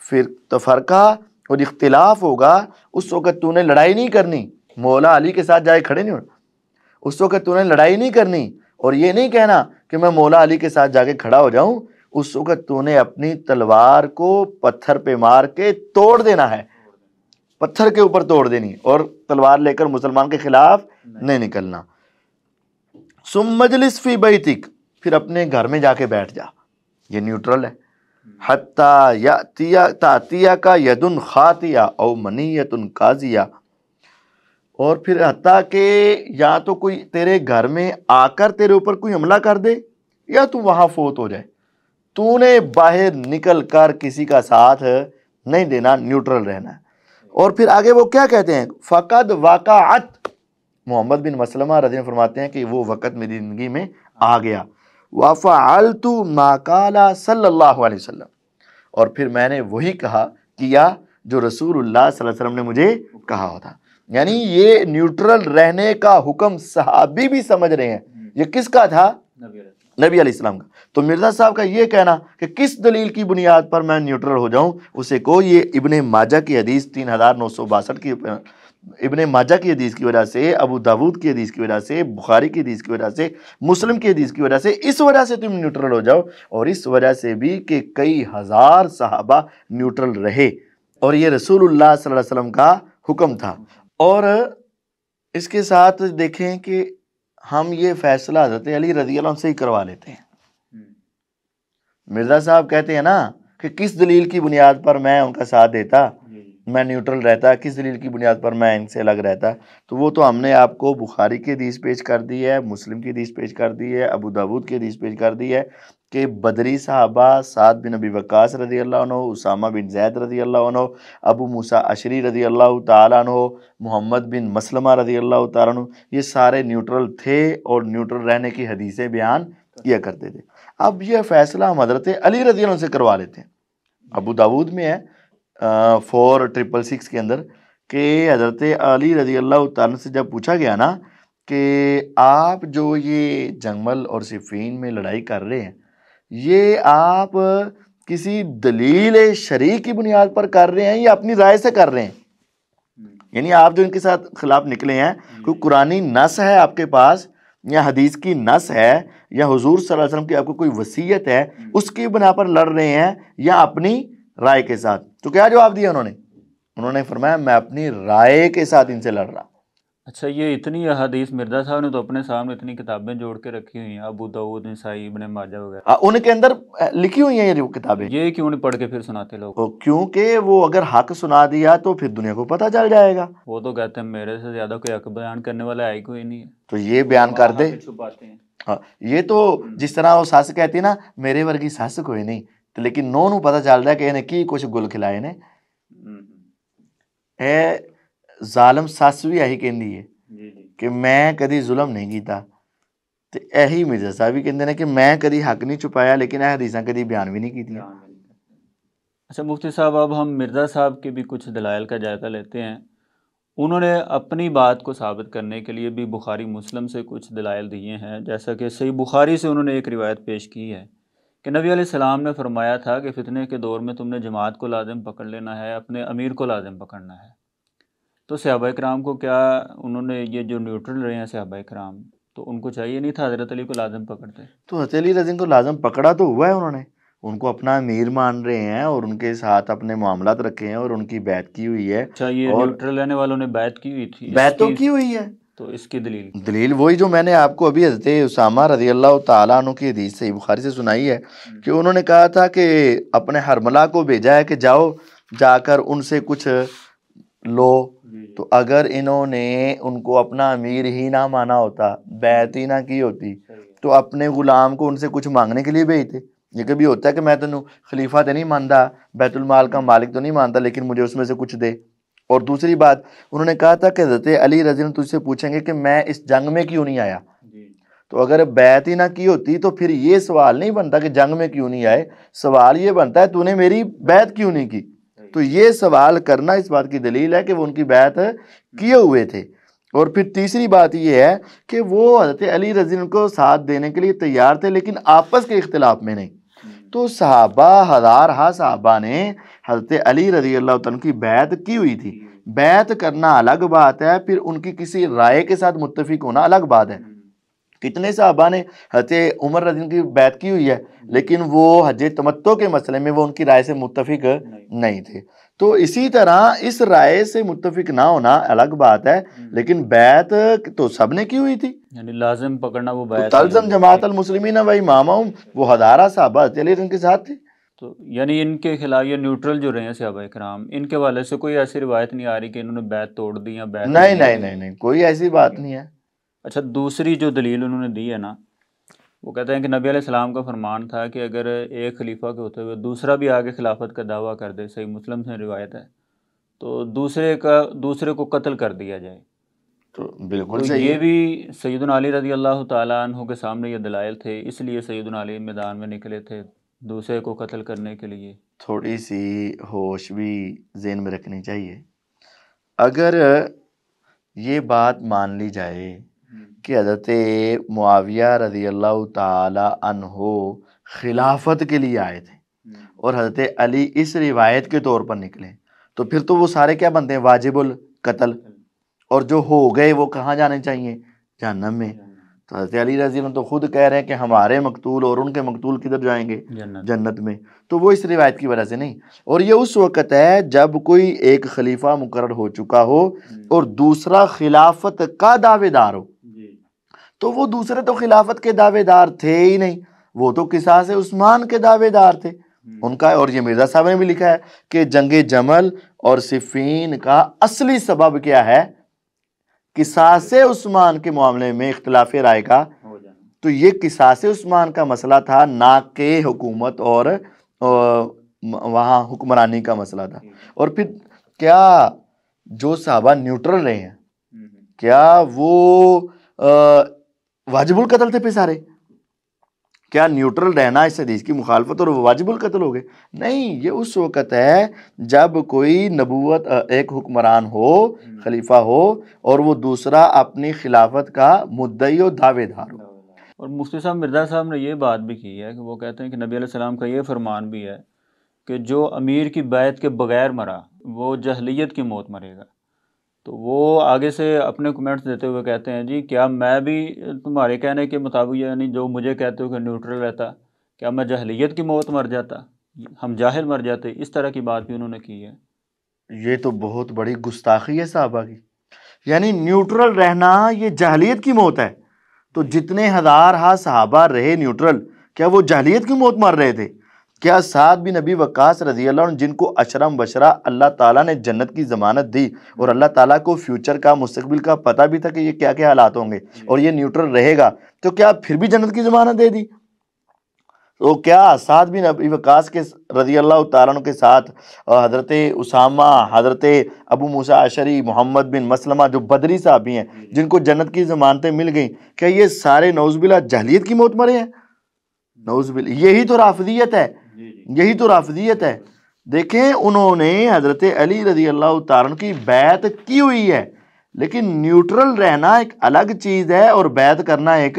پھر تفرقہ اور اختلاف ہوگا اس وقت تو نے لڑائی نہیں کرنی، مولا علی کے ساتھ جائے کھڑے نہیں ہونا، اس وقت تو نے لڑائی نہیں کرنی اور یہ نہیں کہنا کہ میں مولا علی کے ساتھ جا کے کھڑا ہو جاؤں، اس وقت تو نے اپنی تلوار کو پتھر پہ مار کے توڑ دینا ہے، پتھر کے اوپر توڑ دینی، اور تلوار لے کر مسلمان کے خلاف نہیں نکلنا۔ ثم مجلس فی بیتک، پھر اپنے گھر میں جا کے بیٹھ جا، یہ نیوٹرل ہے۔ حتی تأتیک ید خاطیہ او منیت قاضیہ، اور پھر حتیٰ کہ یا تو کوئی تیرے گھر میں آ کر تیرے اوپر کوئی حملہ کر دے یا تو وہاں فوت ہو جائے، تو نے باہر نکل کر کسی کا ساتھ نہیں دینا، نیوٹرل رہنا ہے۔ اور پھر آگے وہ کیا کہتے ہیں، فقد وقعت، محمد بن مسلمہ رضی اللہ عنہ فرماتے ہیں کہ وہ وقت میری زندگی میں آ گیا، وفعلت ما قال صلی اللہ علیہ وسلم، اور پھر میں نے وہی کیا جو رسول اللہ صلی اللہ علیہ وسلم نے مجھے کہا ہوتا۔ یعنی یہ نیوٹرل رہنے کا حکم صحابی بھی سمجھ رہے ہیں، یہ کس کا تھا؟ نبی علیہ السلام کا۔ تو مرزا صاحب کا یہ کہنا کہ کس دلیل کی بنیاد پر میں نیوٹرل ہو جاؤں، اسے کو یہ ابن ماجہ کی حدیث 3962 کی، ابن ماجہ کی حدیث کی وجہ سے، ابو داود کی حدیث کی وجہ سے، بخاری کی حدیث کی وجہ سے، مسلم کی حدیث کی وجہ سے، اس وجہ سے تم نیوٹرل ہو جاؤ، اور اس وجہ سے بھی کہ کئی ہزار صحابہ نیوٹرل رہے، اور یہ رسول اللہ صلی اللہ علیہ وسلم کا حکم تھا۔ اور اس کے ساتھ دیکھیں کہ ہم یہ فیصلہ حضرت علی رضی اللہ عنہ سے ہی کروا لیتے ہیں۔ مرزا صاحب کہتے ہیں نا کہ کس دلیل کی بنیاد پر میں ان کا ساتھ دیتا، میں نیوٹرل رہتا، کس دلیل کی بنیاد پر میں ان سے الگ رہتا، تو وہ تو ہم نے آپ کو بخاری کی حدیث پیش کر دی ہے، مسلم کی حدیث پیش کر دی ہے، ابو داود کی حدیث پیش کر دی ہے کہ بدری صحابہ سعد بن ابی وقاص رضی اللہ عنہ، اسامہ بن زید رضی اللہ عنہ، ابو موسیٰ اشعری رضی اللہ تعالیٰ عنہ، محمد بن مسلمہ رضی اللہ تعالیٰ عنہ، یہ سارے نیوٹرل تھے اور نیوٹرل رہنے کی حدیثیں بیان کیا کرتے تھے۔ اب یہ فیصلہ ہم حضرت علی رضی اللہ عنہ سے کروا لیتے ہیں۔ ابو داود میں ہے 4666 کے اندر کہ حضرت علی رضی اللہ تعالیٰ سے جب پوچھا گیا نا کہ آپ جو یہ جنگمل اور صفین میں لڑائی کر رہے ہیں، یہ آپ کسی دلیل شرعی کی بنیاد پر کر رہے ہیں یا اپنی رائے سے کر رہے ہیں؟ یعنی آپ جو ان کے ساتھ خلاف نکلے ہیں، کوئی قرآنی نص ہے آپ کے پاس یا حدیث کی نص ہے یا حضور صلی اللہ علیہ وسلم کی آپ کو کوئی وصیت ہے، اس کی بنا پر لڑ رہے ہیں یا اپنی رائے کے ساتھ؟ تو کیا جواب دیا انہوں نے فرمایا میں اپنی رائے کے ساتھ ان سے لڑ رہا۔ اچھا، یہ اتنی احادیث مرزا صاحب نے تو اپنے سامنے اتنی کتابیں جوڑ کے رکھی ہوئی ہیں، ابو داؤد، نسائی، ابن ماجہ وغیرہ، ان کے اندر لکھی ہوئی ہیں یہ کتابیں، یہ کیوں نہیں پڑھ کے پھر سناتے لوگ؟ کیونکہ وہ اگر حق سنا دیا تو پھر دنیا کو پتہ چل جائے گا۔ وہ تو کہتے ہیں میرے سے زیادہ کوئی حق بیان کرنے والا ہے ہی کوئی نہیں ہے، تو یہ بیان کر دے۔ چھپاتے ہیں۔ یہ تو جس طرح وہ سس کہتی ہے نا میرے ورگی سس کوئی نہیں، لیکن نو پتہ چلتا ہے کہ انہیں کی کچھ گل کھلائے نے۔ اے ظالم سس بھی یہی کہندی ہے کہ میں کدی ظلم نہیں کیتا، تے یہی مرزا صاحب بھی کہندے نے کہ میں کدی حق نہیں چھپایا لیکن اے حدیثاں کدی بیان بھی نہیں کیتیاں۔ اچھا مفتی صاحب، اب ہم مرزا صاحب کے بھی کچھ دلائل کا جائزہ لیتے ہیں۔ انہوں نے اپنی بات کو ثابت کرنے کے لیے بھی بخاری مسلم سے کچھ دلائل دیے ہیں، جیسا کہ صحیح بخاری سے انہوں نے ایک روایت پیش کی ہے کہ نبی علیہ السلام نے فرمایا تھا کہ فتنے کے دور میں تم نے جماعت کو لازم پکڑ لینا ہے، اپنے امیر کو لازم پکڑنا ہے۔ تو صحابہ کرام کو کیا انہوں نے یہ جو نیوٹرل رہے ہیں صحابہ کرام، تو ان کو چاہیے نہیں تھا حضرت علی کو لازم پکڑتے؟ تو حضرت علی رضی کو لازم پکڑا تو ہوا ہے، انہوں نے ان کو اپنا امیر مان رہے ہیں اور ان کے ساتھ اپنے معاملات رکھے ہیں اور ان کی بیعت کی ہوئی ہے۔ اچھا، یہ نیوٹرل رہنے والوں نے بیعت کی ہوئی تھی؟ بیعت تو کی ہوئی ہے، تو اس کی دلیل وہی جو میں نے آپ کو ابھی حضرت اسامہ رضی اللہ تعالیٰ عنہ کی حدیث صحیح بخاری سے سنائی ہے کہ انہوں نے کہا تھا کہ اپنے حرملہ کو بھیجا ہے کہ جاؤ جا کر ان سے کچھ لو، تو اگر انہوں نے ان کو اپنا امیر ہی نہ مانا ہوتا، بیعت ہی نہ کی ہوتی، تو اپنے غلام کو ان سے کچھ مانگنے کے لیے بھیجتے۔ یہ کبھی ہوتا ہے کہ میں تینوں خلیفہ تو نہیں مانتا، بیت المال کا مالک تو نہیں مانتا، لیکن مجھے اس میں سے کچھ دے۔ اور دوسری بات، انہوں نے کہا تھا کہ حضرت علی رضی اللہ عنہ تجھ سے پوچھیں گے کہ میں اس جنگ میں کیوں نہیں آیا، تو اگر بیعت ہی نہ کی ہوتی تو پھر یہ سوال نہیں بنتا کہ جنگ میں کیوں نہیں آئے، سوال یہ بنتا ہے تو نے میری بیعت کیوں نہیں کی۔ تو یہ سوال کرنا اس بات کی دلیل ہے کہ وہ ان کی بیعت کیے ہوئے تھے۔ اور پھر تیسری بات یہ ہے کہ وہ حضرت علی رضی اللہ عنہ کو ساتھ دینے کے لیے تیار تھے، لیکن آپس کے اختلاف میں نہیں۔ تو صحابہ، ہزارہا صحابہ نے حضرت علی رضی اللہ تعالیٰ عنہ کی بیعت کی ہوئی تھی۔ بیعت کرنا الگ بات ہے، پھر ان کی کسی رائے کے ساتھ متفق ہونا الگ بات ہے۔ کتنے صحابہ نے حضرت عمر رضی اللہ عنہ کی بیعت کی ہوئی ہے، لیکن وہ حج تمتع کے مسئلے میں وہ ان کی رائے سے متفق نہیں تھے۔ تو اسی طرح اس رائے سے متفق نہ ہونا الگ بات ہے، لیکن بیعت تو سب نے کی ہوئی تھی۔ یعنی لازم پکڑنا وہ بیعت تلزم جماعت المسلمین و امامہم، وہ ہزارہ صحابہ حضرت علی رضی اللہ عنہ کے ساتھ تھے۔ تو یعنی ان کے خلاف یہ نیوٹرل جو رہے ہیں صحابہ کرام، ان کے والے سے کوئی ایسی روایت نہیں آ رہی کہ انہوں نے بیعت توڑ دی یا بیعت نہیں، کوئی ایسی بات نہیں ہے۔ اچھا، دوسری جو دلیل انہوں نے دی ہے نا، وہ کہتے ہیں کہ نبی علیہ السلام کا فرمان تھا کہ اگر ایک خلیفہ کے ہوتے ہوئے دوسرا بھی آگے خلافت کا دعویٰ کر دے، صحیح مسلم سے روایت ہے، تو دوسرے کو قتل کر دیا جائے۔ تو بالکل تو صحیح یہ ہے۔ بھی سیدنا علی رضی اللہ تعالیٰ عنہ کے سامنے یہ دلائل تھے، اس لیے سیدنا علی میدان میں نکلے تھے دوسرے کو قتل کرنے کے لیے۔ تھوڑی سی ہوش بھی ذہن میں رکھنی چاہیے۔ اگر یہ بات مان لی جائے کہ حضرت معاویہ رضی اللہ تعالی عنہ خلافت کے لیے آئے تھے اور حضرت علی اس روایت کے طور پر نکلے، تو پھر تو وہ سارے کیا بنتے ہیں؟ واجب القتل، اور جو ہو گئے وہ کہاں جانے چاہیے؟ جہنم میں۔ تو حضرت علی رضی اللہ عنہ تو خود کہہ رہے ہیں کہ ہمارے مقتول اور ان کے مقتول کدھر جائیں گے؟ جنت میں۔ تو وہ اس روایت کی وجہ سے نہیں، اور یہ اس وقت ہے جب کوئی ایک خلیفہ مقرر ہو چکا ہو اور دوسرا خلافت کا دعوے دار ہو، تو وہ دوسرے تو خلافت کے دعوے دار تھے ہی نہیں، وہ تو قصاص عثمان کے دعوے دار تھے ان کا۔ اور یہ مرزا صاحب نے بھی لکھا ہے کہ جنگ جمل اور صفین کا اصلی سبب کیا ہے؟ قصاص عثمان کے معاملے میں اختلاف رائے کا۔ تو یہ قصاص عثمان کا مسئلہ تھا، نہ کہ حکومت اور وہاں حکمرانی کا مسئلہ تھا۔ اور پھر کیا جو صحابہ نیوٹرل رہے ہیں، کیا وہ واجب القتل تھے پہ سارے؟ کیا نیوٹرل رہنا اس حدیث کی مخالفت اور واجب القتل ہو گئے؟ نہیں، یہ اس وقت ہے جب کوئی نبوت ایک حکمران ہو، خلیفہ ہو، اور وہ دوسرا اپنی خلافت کا مدعی و دعوے دار ہو۔ اور مفتی صاحب مرزا صاحب نے یہ بات بھی کی ہے کہ وہ کہتے ہیں کہ نبی علیہ السلام کا یہ فرمان بھی ہے کہ جو امیر کی بیعت کے بغیر مرا وہ جہلیت کی موت مرے گا۔ تو وہ آگے سے اپنے کمنٹس دیتے ہوئے کہتے ہیں جی کیا میں بھی تمہارے کہنے کے مطابق، یعنی جو مجھے کہتے ہو کہ نیوٹرل رہتا، کیا میں جہلیت کی موت مر جاتا، ہم جاہل مر جاتے؟ اس طرح کی بات بھی انہوں نے کی ہے۔ یہ تو بہت بڑی گستاخی ہے صحابہ کی، یعنی نیوٹرل رہنا یہ جہلیت کی موت ہے۔ تو جتنے ہزارہا صحابہ رہے نیوٹرل، کیا وہ جہلیت کی موت مر رہے تھے؟ کیا سعد بن ابی وقاص رضی اللہ عنہ، جن کو اشرم بشرا اللہ تعالیٰ نے جنت کی ضمانت دی اور اللہ تعالیٰ کو فیوچر کا، مستقبل کا پتہ بھی تھا کہ یہ کیا کیا حالات ہوں گے اور یہ نیوٹرل رہے گا، تو کیا پھر بھی جنت کی ضمانت دے دی؟ تو کیا سعد بن ابی وقاص کے رضی اللہ تعالیٰ عنہ کے ساتھ حضرت اسامہ، حضرت ابو موسیٰ اشعری، محمد بن مسلمہ جو بدری صحابی ہیں جن کو جنت کی ضمانتیں مل گئیں، کیا یہ سارے نعوذ باللہ جہلیت کی موت مرے ہیں؟ نعوذ باللہ، یہی تو رافضیت ہے، یہی تو رافضیت ہے۔ دیکھیں انہوں نے حضرت علی رضی اللہ تعالیٰ عنہ کی بیعت کی ہوئی ہے، لیکن نیوٹرل رہنا ایک الگ چیز ہے اور بیعت کرنا ایک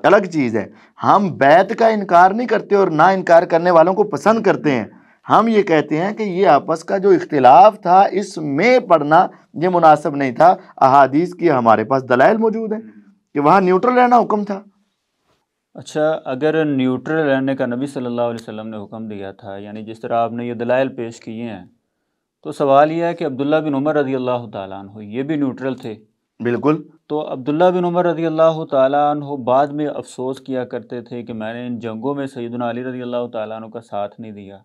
الگ چیز ہے۔ ہم بیعت کا انکار نہیں کرتے اور نہ انکار کرنے والوں کو پسند کرتے ہیں، ہم یہ کہتے ہیں کہ یہ آپس کا جو اختلاف تھا اس میں پڑھنا یہ مناسب نہیں تھا۔ احادیث کی ہمارے پاس دلائل موجود ہیں کہ وہاں نیوٹرل رہنا حکم تھا۔ اچھا، اگر نیوٹرل رہنے کا نبی صلی اللہ علیہ وسلم نے حکم دیا تھا، یعنی جس طرح آپ نے یہ دلائل پیش کیے ہیں، تو سوال یہ ہے کہ عبداللہ بن عمر رضی اللہ تعالیٰ عنہ یہ بھی نیوٹرل تھے؟ بالکل۔ تو عبداللہ بن عمر رضی اللہ تعالیٰ عنہ بعد میں افسوس کیا کرتے تھے کہ میں نے ان جنگوں میں سیدنا علی رضی اللہ تعالیٰ عنہ کا ساتھ نہیں دیا،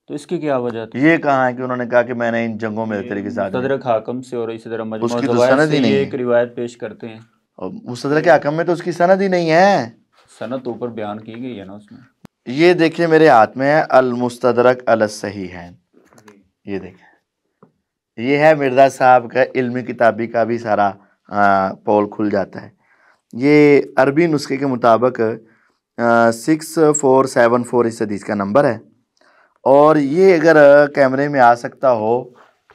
تو اس کی کیا وجہ تھی؟ یہ کہاں ہے کہ انہوں نے کہا کہ میں نے ان جنگوں میں تیرے کے ساتھ مستدرک حاکم سے اور اسی طرح اس مجموع کی تو الزوائد سند سے ہی نہیں یہ ہے، ایک روایت پیش کرتے ہیں، اور مستدرک حاکم میں تو اس کی سند ہی نہیں ہے. سند اوپر بیان کی گئی ہے نا اس میں. یہ دیکھیں میرے ہاتھ میں ہے المستدرک علی الصحیحین، یہ دیکھیں یہ ہے مرزا صاحب کا علمی کتابی کا بھی سارا پول کھل جاتا ہے. یہ عربی نسخے کے مطابق 6474 اس حدیث کا نمبر ہے، اور یہ اگر کیمرے میں آ سکتا ہو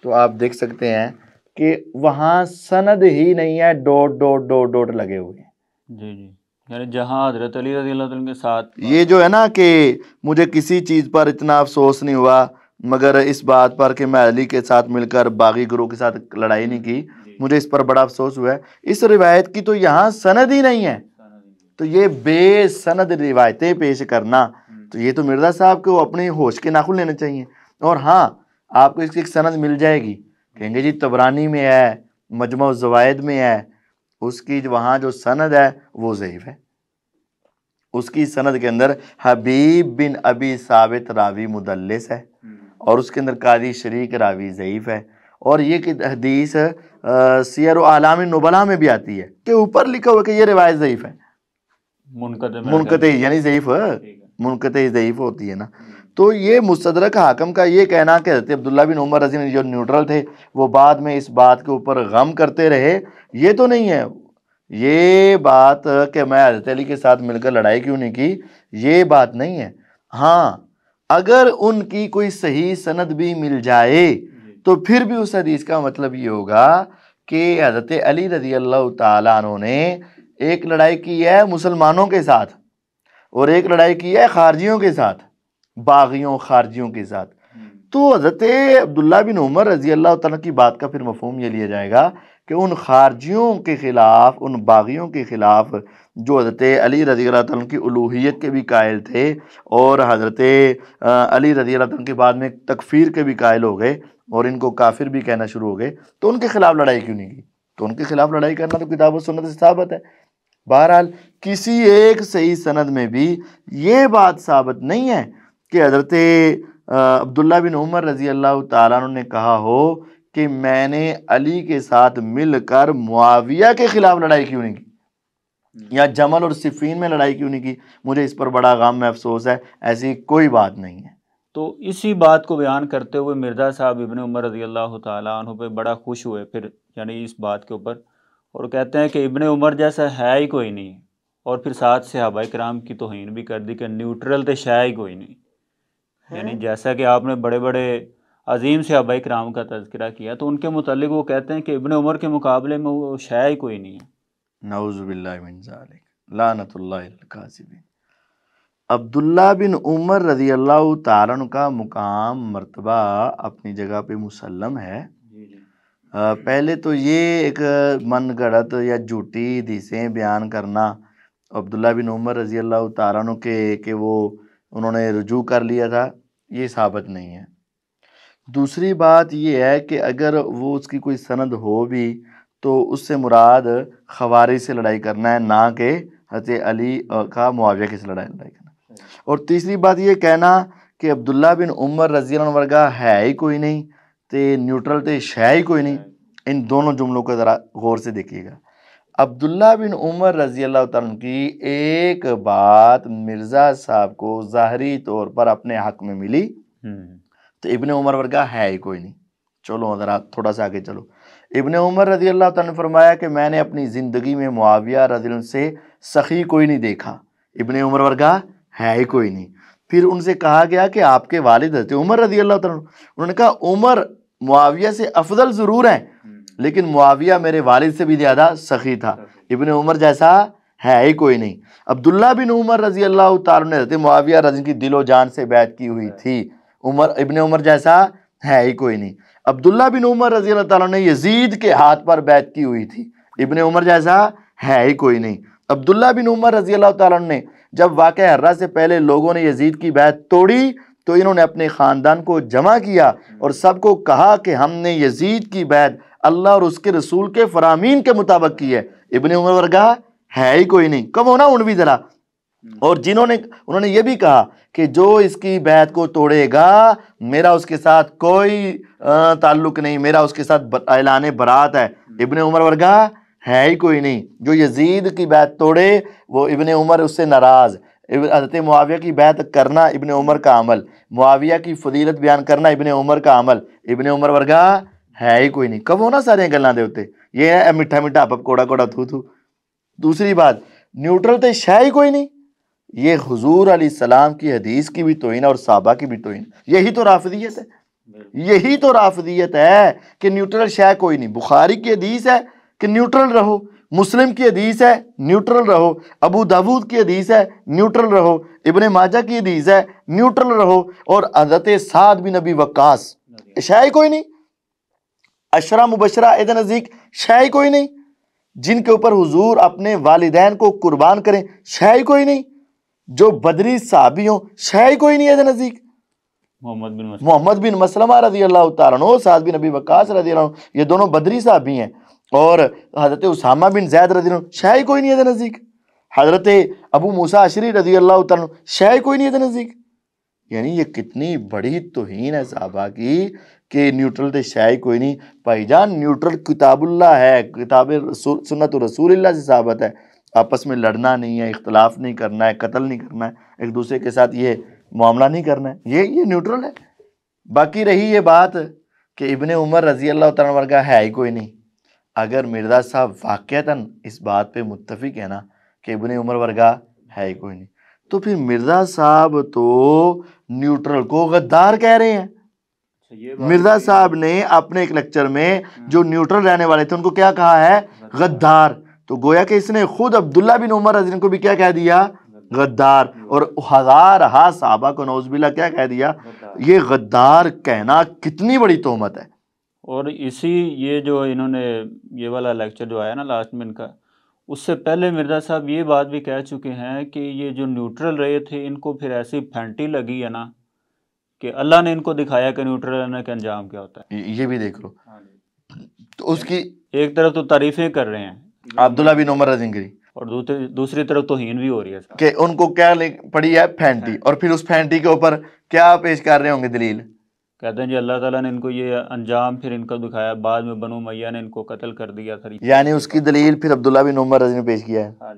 تو آپ دیکھ سکتے ہیں کہ وہاں سند ہی نہیں ہے، ڈوٹ ڈوٹ ڈوٹ ڈوٹ لگے ہوئے ہیں. جی جی، یعنی جہاں حضرت علی رضی اللہ عنہ کے ساتھ یہ جو ہے نا کہ مجھے کسی چیز پر اتنا افسوس نہیں ہوا مگر اس بات پر کہ میں علی کے ساتھ مل کر باغی گروہ کے ساتھ لڑائی نہیں کی، مجھے اس پر بڑا افسوس ہوا ہے. اس روایت کی تو یہاں سند ہی نہیں ہے، تو یہ بے سند روایتیں پیش کرنا، تو یہ تو مرزا صاحب کو اپنی ہوش کے ناخن لینے چاہیے. اور ہاں آپ کو اس کی ایک سند مل جائے گی، کہیں گے جی طبرانی میں ہے، مجموع الزوائد میں ہے، اس کی وہاں جو سند ہے وہ ضعیف ہے. اس کی سند کے اندر حبیب بن ابی ثابت راوی مدلس ہے، اور اس کے اندر قاضی شریک راوی ضعیف ہے. اور یہ کہ حدیث سیر و اعلام النبلاء میں بھی آتی ہے کہ اوپر لکھا ہوا کہ یہ روایت ضعیف ہے، منقطع یعنی ضعیف، منقطع ضعیف ہوتی ہے نا. تو یہ مستدرک حاکم کا یہ کہنا کہ حضرت عبداللہ بن عمر رضی اللہ عنہ جو نیوٹرل تھے وہ بعد میں اس بات کے اوپر غم کرتے رہے، یہ تو نہیں ہے. یہ بات کہ میں حضرت علی کے ساتھ مل کر لڑائی کیوں نہیں کی، یہ بات نہیں ہے. ہاں اگر ان کی کوئی صحیح سند بھی مل جائے تو پھر بھی اس حدیث کا مطلب یہ ہوگا کہ حضرت علی رضی اللہ تعالیٰ عنہ نے ایک لڑائی کی ہے مسلمانوں کے ساتھ اور ایک لڑائی کی ہے خارجیوں کے ساتھ، باغیوں خارجیوں کے ساتھ. تو حضرت عبداللہ بن عمر رضی اللہ تعالیٰ کی بات کا پھر مفہوم یہ لیا جائے گا کہ ان خارجیوں کے خلاف، ان باغیوں کے خلاف جو حضرت علی رضی اللہ تعالیٰ کی الوہیت کے بھی قائل تھے اور حضرت علی رضی اللہ تعالیٰ کے بعد میں تکفیر کے بھی قائل ہو گئے اور ان کو کافر بھی کہنا شروع ہو گئے، تو ان کے خلاف لڑائی کیوں نہیں کی؟ تو ان کے خلاف لڑائی کرنا تو کتاب و سنت سے ثابت ہے. بہرحال کسی ایک صحیح سند میں بھی یہ بات ثابت نہیں ہے کہ حضرت عبداللہ بن عمر رضی اللہ تعالیٰ عنہ نے کہا ہو کہ میں نے علی کے ساتھ مل کر معاویہ کے خلاف لڑائی کیوں نہیں کی، یا جمل اور صفین میں لڑائی کیوں نہیں کی، مجھے اس پر بڑا غم میں افسوس ہے. ایسی کوئی بات نہیں ہے. تو اسی بات کو بیان کرتے ہوئے مرزا صاحب ابن عمر رضی اللہ تعالیٰ عنہ پہ بڑا خوش ہوئے پھر، یعنی اس بات کے اوپر، اور کہتے ہیں کہ ابن عمر جیسا ہے ہی کوئی نہیں. اور پھر ساتھ صحابہ کرام کی توہین بھی کر دی کہ نیوٹرل تے شے ہی کوئی نہیں. یعنی جیسا کہ آپ نے بڑے بڑے عظیم صحابہ کرام کا تذکرہ کیا، تو ان کے متعلق وہ کہتے ہیں کہ ابن عمر کے مقابلے میں وہ شے ہی کوئی نہیں ہے. نعوذ باللہ من ذالک، لعنت اللہ الکاذبین. عبداللہ بن عمر رضی اللہ تعالیٰ عنہ کا مقام مرتبہ اپنی جگہ پہ مسلم ہے. پہلے تو یہ ایک من گڑت یا جھوٹی حدیثیں بیان کرنا عبداللہ بن عمر رضی اللہ تعالیٰ عنہ کے کہ وہ انہوں نے رجوع کر لیا تھا، یہ ثابت نہیں ہے. دوسری بات یہ ہے کہ اگر وہ اس کی کوئی سند ہو بھی تو اس سے مراد خوارج سے لڑائی کرنا ہے، نہ کہ حضرت علی کا معاویہ کے سے لڑائی کرنا. اور تیسری بات یہ کہنا کہ عبداللہ بن عمر رضی اللہ عنہ ورگا ہے ہی کوئی نہیں تے نیوٹرل تے شے ہی کوئی نہیں، ان دونوں جملوں کو ذرا غور سے دیکھیے گا. عبداللہ بن عمر رضی اللہ تعالیٰ عنہ کی ایک بات مرزا صاحب کو ظاہری طور پر اپنے حق میں ملی تو ابن عمر ورگا ہے ہی کوئی نہیں. چلو ذرا تھوڑا سا آگے چلو. ابن عمر رضی اللہ تعالیٰ نے فرمایا کہ میں نے اپنی زندگی میں معاویہ رضی اللہ عنہ سے سخی کوئی نہیں دیکھا، ابن عمر ورگا ہے ہی کوئی نہیں. پھر ان سے کہا گیا کہ آپ کے والد حضرت عمر رضی اللہ تعالیٰ عنہ، انہوں نے کہا عمر معاویہ سے افضل ضرور ہیں لیکن معاویہ میرے والد سے بھی زیادہ سخی تھا، ابن عمر جیسا ہے ہی کوئی نہیں. عبداللہ بن عمر رضی اللہ تعالیٰ نے حضرت معاویہ رضی اللہ کی دل و جان سے بیعت کی ہوئی تھی، ابن عمر جیسا ہے ہی کوئی نہیں. عبداللہ بن عمر رضی اللہ تعالیٰ نے یزید کے ہاتھ پر بیعت کی ہوئی تھی، ابن عمر جیسا ہے ہی کوئی نہیں. عبداللہ بن عمر رضی اللہ تعالیٰ نے جب واقعہ حرہ سے پہلے لوگوں نے یزید کی بیعت توڑی تو انہوں نے اپنے خاندان کو جمع کیا اور سب کو کہا کہ ہم نے یزید کی بیعت اللہ اور اس کے رسول کے فرامین کے مطابق کی ہے، ابن عمر ورگا ہے ہی کوئی نہیں. کم ہونا ان بھی ذرا. اور انہوں نے یہ بھی کہا کہ جو اس کی بیعت کو توڑے گا میرا اس کے ساتھ کوئی تعلق نہیں، میرا اس کے ساتھ اعلان برات ہے۔ ابن عمر ورگا ہے ہی کوئی نہیں۔ جو یزید کی بیعت توڑے وہ ابن عمر اس سے ناراض، حضرت معاویہ کی بیعت کرنا ابن عمر کا عمل، معاویہ کی فضیلت بیان کرنا ابن عمر کا عمل، ابن عمر ورگا ہے ہی کوئی نہیں۔ کب ہونا سارے گلاں دے ہوتے یہ ہے میٹھا میٹھا کوڑا کوڑا تھو تھو۔ دوسری بات، نیوٹرل تے شے ہی کوئی نہیں، یہ حضور علیہ السلام کی حدیث کی بھی توہین اور صحابہ کی بھی توہین۔ یہی تو رافضیت ہے، یہی تو رافضیت ہے کہ نیوٹرل شے کوئی نہیں۔ بخاری کی حدیث ہے کہ نیوٹرل رہو، مسلم کی حدیث ہے نیوٹرل رہو، ابو داود کی حدیث ہے نیوٹرل رہو، ابن ماجہ کی حدیث ہے نیوٹرل رہو، اور حضرت سعد بن ابی وقاص شے کوئی نہیں، عشرہ مبشرہ اید نزدیک شے کوئی نہیں، جن کے اوپر حضور اپنے والدین کو قربان کریں شے کوئی نہیں، جو بدری صحابی ہوں شے کوئی نہیں اید نزدیک۔ محمد بن مسلمہ رضی اللہ تعالیٰ عنہ، سعد بن ابی وقاص رضی اللہ عنہ، یہ دونوں بدری صحابی ہیں، اور حضرت اسامہ بن زید رضی اللہ عنہ شے کوئی نہیں اید نزدیک، حضرت ابو موسیٰ اشعری رضی اللہ تعالیٰ عنہ شے کوئی نہیں اید نزدیک۔ یعنی یہ کتنی بڑی توہین ہے صحابہ کی کہ نیوٹرل تے شے کوئی نہیں۔ بھائی جان نیوٹرل کتاب اللہ ہے، کتاب سنت رسول اللہ سے ثابت ہے، آپس میں لڑنا نہیں ہے، اختلاف نہیں کرنا ہے، قتل نہیں کرنا ہے، ایک دوسرے کے ساتھ یہ معاملہ نہیں کرنا ہے، یہ نیوٹرل ہے۔ باقی رہی یہ بات کہ ابن عمر رضی اللہ تعالیٰ ورگا ہے ہی کوئی نہیں، اگر مرزا صاحب واقعتاً اس بات پہ متفق ہے نا کہ ابن عمر ورگا ہے ہی کوئی نہیں، تو پھر مرزا صاحب تو نیوٹرل کو غدار کہہ رہے ہیں۔ مرزا صاحب نے اپنے ایک لیکچر میں جو نیوٹرل رہنے والے تھے ان کو کیا کہا ہے؟ غدار۔ تو گویا کہ اس نے خود عبداللہ بن عمر رضی اللہ عنہ کو بھی کیا کہہ دیا؟ غدار، اور ہزارہا صحابہ کو نعوذ باللہ کیا کہہ دیا؟ یہ غدار کہنا کتنی بڑی تہمت ہے۔ اور یہ جو انہوں نے یہ والا لیکچر جو آیا نا لاسٹ میں ان کا، اس سے پہلے مرزا صاحب یہ بات بھی کہہ چکے ہیں کہ یہ جو نیوٹرل رہے تھے ان کو پھر ایسی پھینٹی لگی ہے نا کہ اللہ نے ان کو دکھایا کہ نیوٹرل رہنے کا انجام کیا ہوتا ہے۔ یہ بھی دیکھ لو، تو اس کی ایک طرف تو تعریفیں کر رہے ہیں عبداللہ بن عمر رضی اللہ عنہ اور دوسری طرف توہین بھی ہو رہی ہے کہ ان کو کیا پڑی ہے؟ پھینٹی، اور پھر اس پھینٹی کے اوپر کیا پیش کر رہے ہوں گے دلیل؟ کہتے ہیں جی اللہ تعالیٰ نے ان کو یہ انجام پھر ان کو دکھایا، بعد میں بنو امیہ نے ان کو قتل کر دیا تھا، یعنی اس کی دلیل پھر عبداللہ بن عمر رضی اللہ عنہ نے پیش کیا ہے۔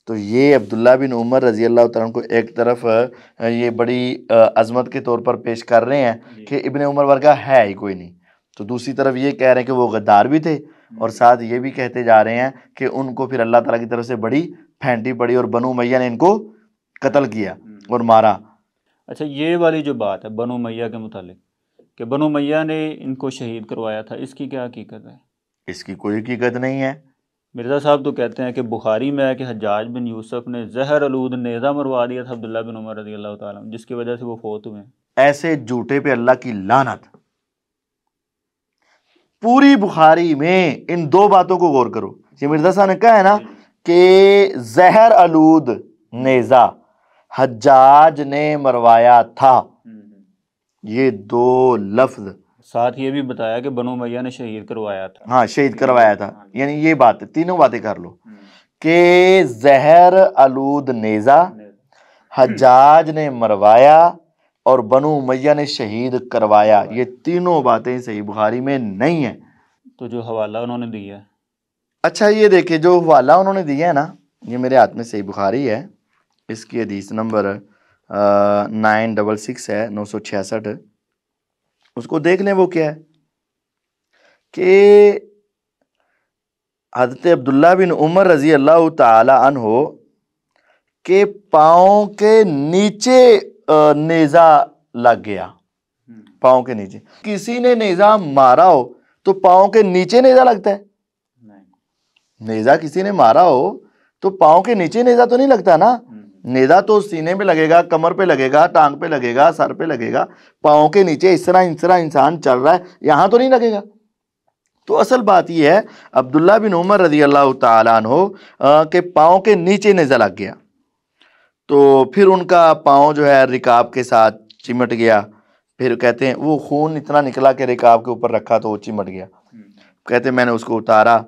تو یہ عبداللہ بن عمر رضی اللہ تعالیٰ عنہ کو ایک طرف یہ بڑی عظمت کے طور پر پیش کر رہے ہیں کہ ابن عمر ورگا ہے ہی کوئی نہیں، تو دوسری طرف یہ کہہ رہے ہیں کہ وہ غدار بھی تھے، اور ساتھ یہ بھی کہتے جا رہے ہیں کہ ان کو پھر اللہ تعالیٰ کی طرف سے بڑی پھینٹی پڑی اور بنو امیہ نے ان کو قتل کیا اور مارا۔ اچھا، یہ والی جو بات ہے بنو امیہ کے متعلق کہ بنو امیہ نے ان کو شہید کروایا تھا، اس کی کیا حقیقت ہے؟ اس کی کوئی حقیقت نہیں ہے۔ مرزا صاحب تو کہتے ہیں کہ بخاری میں ہے کہ حجاج بن یوسف نے زہر آلود نیزہ مروا دیا تھا عبداللہ بن عمر رضی اللہ تعالیٰ عنہ، جس کی وجہ سے وہ فوت ہوئے ہیں۔ ایسے جھوٹے پہ اللہ کی لعنت۔ پوری بخاری میں ان دو باتوں کو غور کرو، یہ مرزا صاحب نے کہا ہے نا کہ زہر آلود نیزہ حجاج نے مروایا تھا، یہ دو لفظ، ساتھ یہ بھی بتایا کہ بنو امیہ نے شہید کروایا تھا۔ ہاں شہید کروایا تھا، یعنی یہ بات تینوں باتیں کر لو کہ زہر آلود نیزہ حجاج نے مروایا اور بنو امیہ نے شہید کروایا، یہ تینوں باتیں صحیح بخاری میں نہیں ہیں۔ تو جو حوالہ انہوں نے دیا ہے، اچھا یہ دیکھیں جو حوالہ انہوں نے دیا ہے نا، یہ میرے ہاتھ میں صحیح بخاری ہے، اس کی حدیث نمبر 966 ہے، 966، اس کو دیکھ لیں وہ کیا ہے کہ حضرت عبداللہ بن عمر رضی اللہ تعالی عنہ کے پاؤں کے نیچے نیزہ لگ گیا، پاؤں کے نیچے۔ کسی نے نیزہ مارا ہو تو پاؤں کے نیچے نیزہ لگتا ہے؟ نیزہ کسی نے مارا ہو تو پاؤں کے نیچے نیزہ تو نہیں لگتا نا، نیزہ تو سینے پہ لگے گا، کمر پہ لگے گا، ٹانگ پہ لگے گا، سر پہ لگے گا، پاؤں کے نیچے اس طرح انسان چل رہا ہے یہاں تو نہیں لگے گا۔ تو اصل بات یہ ہے عبداللہ بن عمر رضی اللہ تعالیٰ عنہ کے پاؤں کے نیچے نیزہ لگ گیا، تو پھر ان کا پاؤں جو ہے رکاب کے ساتھ چمٹ گیا، پھر کہتے ہیں وہ خون اتنا نکلا کہ رکاب کے اوپر رکھا تو وہ چمٹ گیا، کہتے ہیں میں نے اس کو اتارا،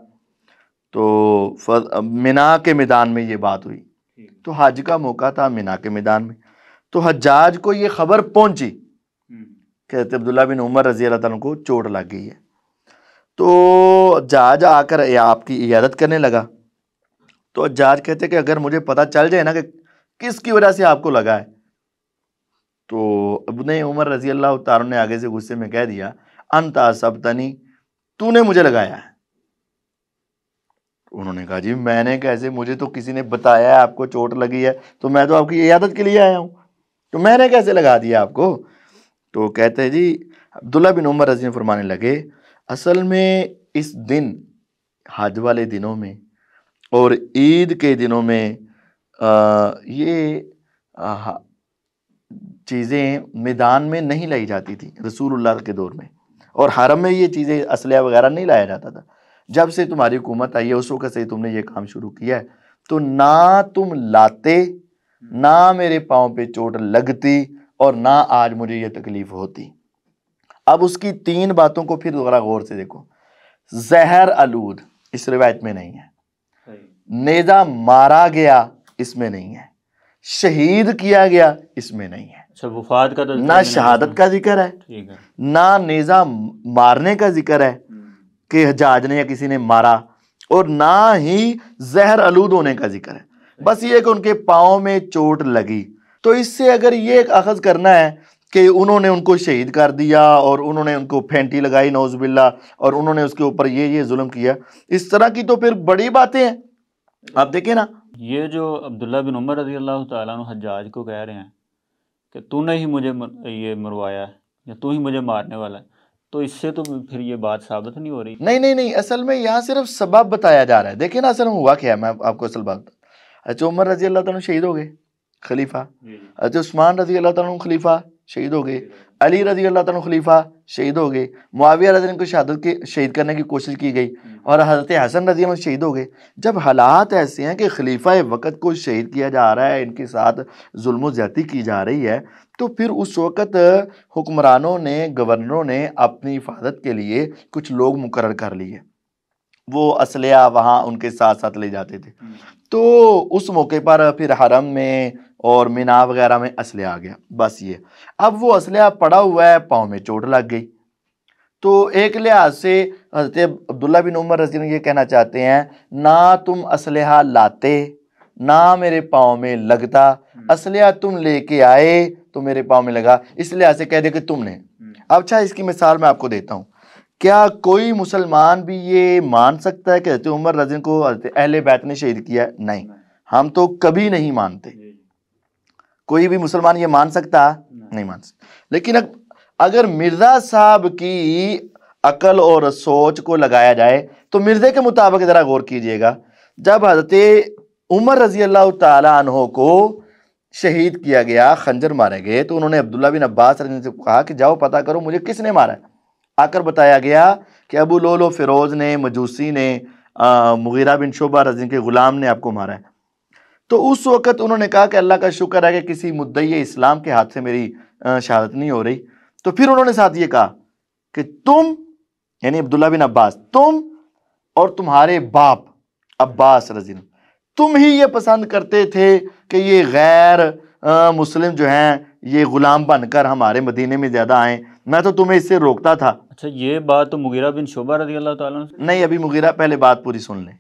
تو منا کے میدان میں یہ بات ہوئی تو حج کا موقع تھا مینا کے میدان میں، تو حجاج کو یہ خبر پہنچی کہ حضرت عبداللہ بن عمر رضی اللہ تعالیٰ کو چوٹ لگ گئی ہے، تو حجاج آ کر آپ کی عیادت کرنے لگا۔ تو حجاج کہتے کہ اگر مجھے پتہ چل جائے نا کہ کس کی وجہ سے آپ کو لگا ہے، تو ابن عمر رضی اللہ تعالیٰ نے آگے سے غصے میں کہہ دیا انت اصبتنی، تو نے مجھے لگایا ہے۔ انہوں نے کہا جی میں نے کیسے، مجھے تو کسی نے بتایا ہے آپ کو چوٹ لگی ہے، تو میں تو آپ کی عیادت کے لیے آیا ہوں، تو میں نے کیسے لگا دیا آپ کو؟ تو کہتے ہیں جی عبداللہ بن عمر رضی اللہ فرمانے لگے اصل میں اس دن، حج والے دنوں میں اور عید کے دنوں میں یہ چیزیں میدان میں نہیں لائی جاتی تھی رسول اللہ کے دور میں، اور حرم میں یہ چیزیں اسلحہ وغیرہ نہیں لایا جاتا تھا۔ جب سے تمہاری حکومت آئی ہے اس وقت سے تم نے یہ کام شروع کیا ہے، تو نہ تم لاتے، نہ میرے پاؤں پہ چوٹ لگتی، اور نہ آج مجھے یہ تکلیف ہوتی۔ اب اس کی 3 باتوں کو پھر ذرا غور سے دیکھو۔ زہر آلود اس روایت میں نہیں ہے، نیزہ مارا گیا اس میں نہیں ہے، شہید کیا گیا اس میں نہیں ہے، وفات کا نہ شہادت کا ذکر ہے، نہ نیزہ مارنے کا ذکر ہے کہ حجاج نے یا کسی نے مارا، اور نہ ہی زہر آلود ہونے کا ذکر ہے، بس یہ کہ ان کے پاؤں میں چوٹ لگی۔ تو اس سے اگر یہ اخذ کرنا ہے کہ انہوں نے ان کو شہید کر دیا اور انہوں نے ان کو پھینٹی لگائی نعوذ باللہ، اور انہوں نے اس کے اوپر یہ ظلم کیا، اس طرح کی تو پھر بڑی باتیں ہیں۔ آپ دیکھیں نا، یہ جو عبداللہ بن عمر رضی اللہ تعالیٰ عنہ حجاج کو کہہ رہے ہیں کہ تو نے ہی مجھے یہ مروایا ہے یا تو ہی مجھے مارنے والا ہے، تو اس سے تو پھر یہ بات ثابت نہیں ہو رہی۔ نہیں، اصل میں یہاں صرف سبب بتایا جا رہا ہے۔ دیکھیں نا اصل میں ہوا کیا ہے، میں آپ کو اصل بات بتاؤں۔ حضرت عمر رضی اللہ تعالیٰ شہید ہو گئے، خلیفہ۔ حضرت عثمان رضی اللہ تعالیٰ خلیفہ، شہید ہو گئے۔ علی رضی اللہ تعالیٰ خلیفہ، شہید ہو گئے۔ معاویہ رضی اللہ عنہ کو شہید کرنے کی کوشش کی گئی، اور حضرت حسن رضی اللہ عنہ شہید ہو گئے۔ جب حالات ایسے ہیں کہ خلیفہ وقت کو شہید کیا جا رہا ہے، ان کے ساتھ ظلم و زیادتی کی جا رہی ہے، تو پھر اس وقت حکمرانوں نے، گورنروں نے اپنی حفاظت کے لیے کچھ لوگ مقرر کر لیے، وہ اسلحہ وہاں ان کے ساتھ ساتھ لے جاتے تھے۔ تو اس موقع پر پھر حرم میں اور مینا وغیرہ میں اسلحہ آ گیا، بس یہ۔ اب وہ اسلحہ پڑا ہوا ہے، پاؤں میں چوٹ لگ گئی، تو ایک لحاظ سے حضرت عبداللہ بن عمر رضی اللہ عنہ یہ کہنا چاہتے ہیں نہ تم اسلحہ لاتے، نہ میرے پاؤں میں لگتا، اسلحہ تم لے کے آئے تو میرے پاؤں میں لگا، اس لحاظ سے کہہ دے کہ تم نے۔ اب اچھا اس کی مثال میں آپ کو دیتا ہوں۔ کیا کوئی مسلمان بھی یہ مان سکتا ہے کہ حضرت عمر رضی اللہ عنہ کو حضرت اہل بیت نے شہید کیا؟ نہیں، ہم تو کبھی نہیں مانتے۔ کوئی بھی مسلمان یہ مان سکتا؟ نہیں مان سکتا۔ لیکن اگر مرزا صاحب کی عقل اور سوچ کو لگایا جائے تو مرزے کے مطابق ذرا غور کیجئے گا، جب حضرت عمر رضی اللہ تعالیٰ عنہ کو شہید کیا گیا، خنجر مارے گئے، تو انہوں نے عبداللہ بن عباس رضی اللہ عنہ سے کہا کہ جاؤ پتہ کرو مجھے کس نے مارا ہے۔ آ کر بتایا گیا کہ ابو لولو فیروز نے، مجوسی نے، مغیرہ بن شعبہ رضی اللہ کے غلام نے آپ کو مارا ہے۔ تو اس وقت انہوں نے کہا کہ اللہ کا شکر ہے کہ کسی مدعی اسلام کے ہاتھ سے میری شہادت نہیں ہو رہی۔ تو پھر انہوں نے ساتھ یہ کہا کہ تم، یعنی عبداللہ بن عباس، تم اور تمہارے باپ عباس رضی اللہ، تم ہی یہ پسند کرتے تھے کہ یہ غیر مسلم جو ہیں یہ غلام بن کر ہمارے مدینے میں زیادہ آئیں، میں تو تمہیں اس سے روکتا تھا۔ اچھا یہ بات تو مغیرہ بن شعبہ رضی اللہ تعالیٰ عنہ نہیں، ابھی مغیرہ، پہلے بات پوری سن لیں۔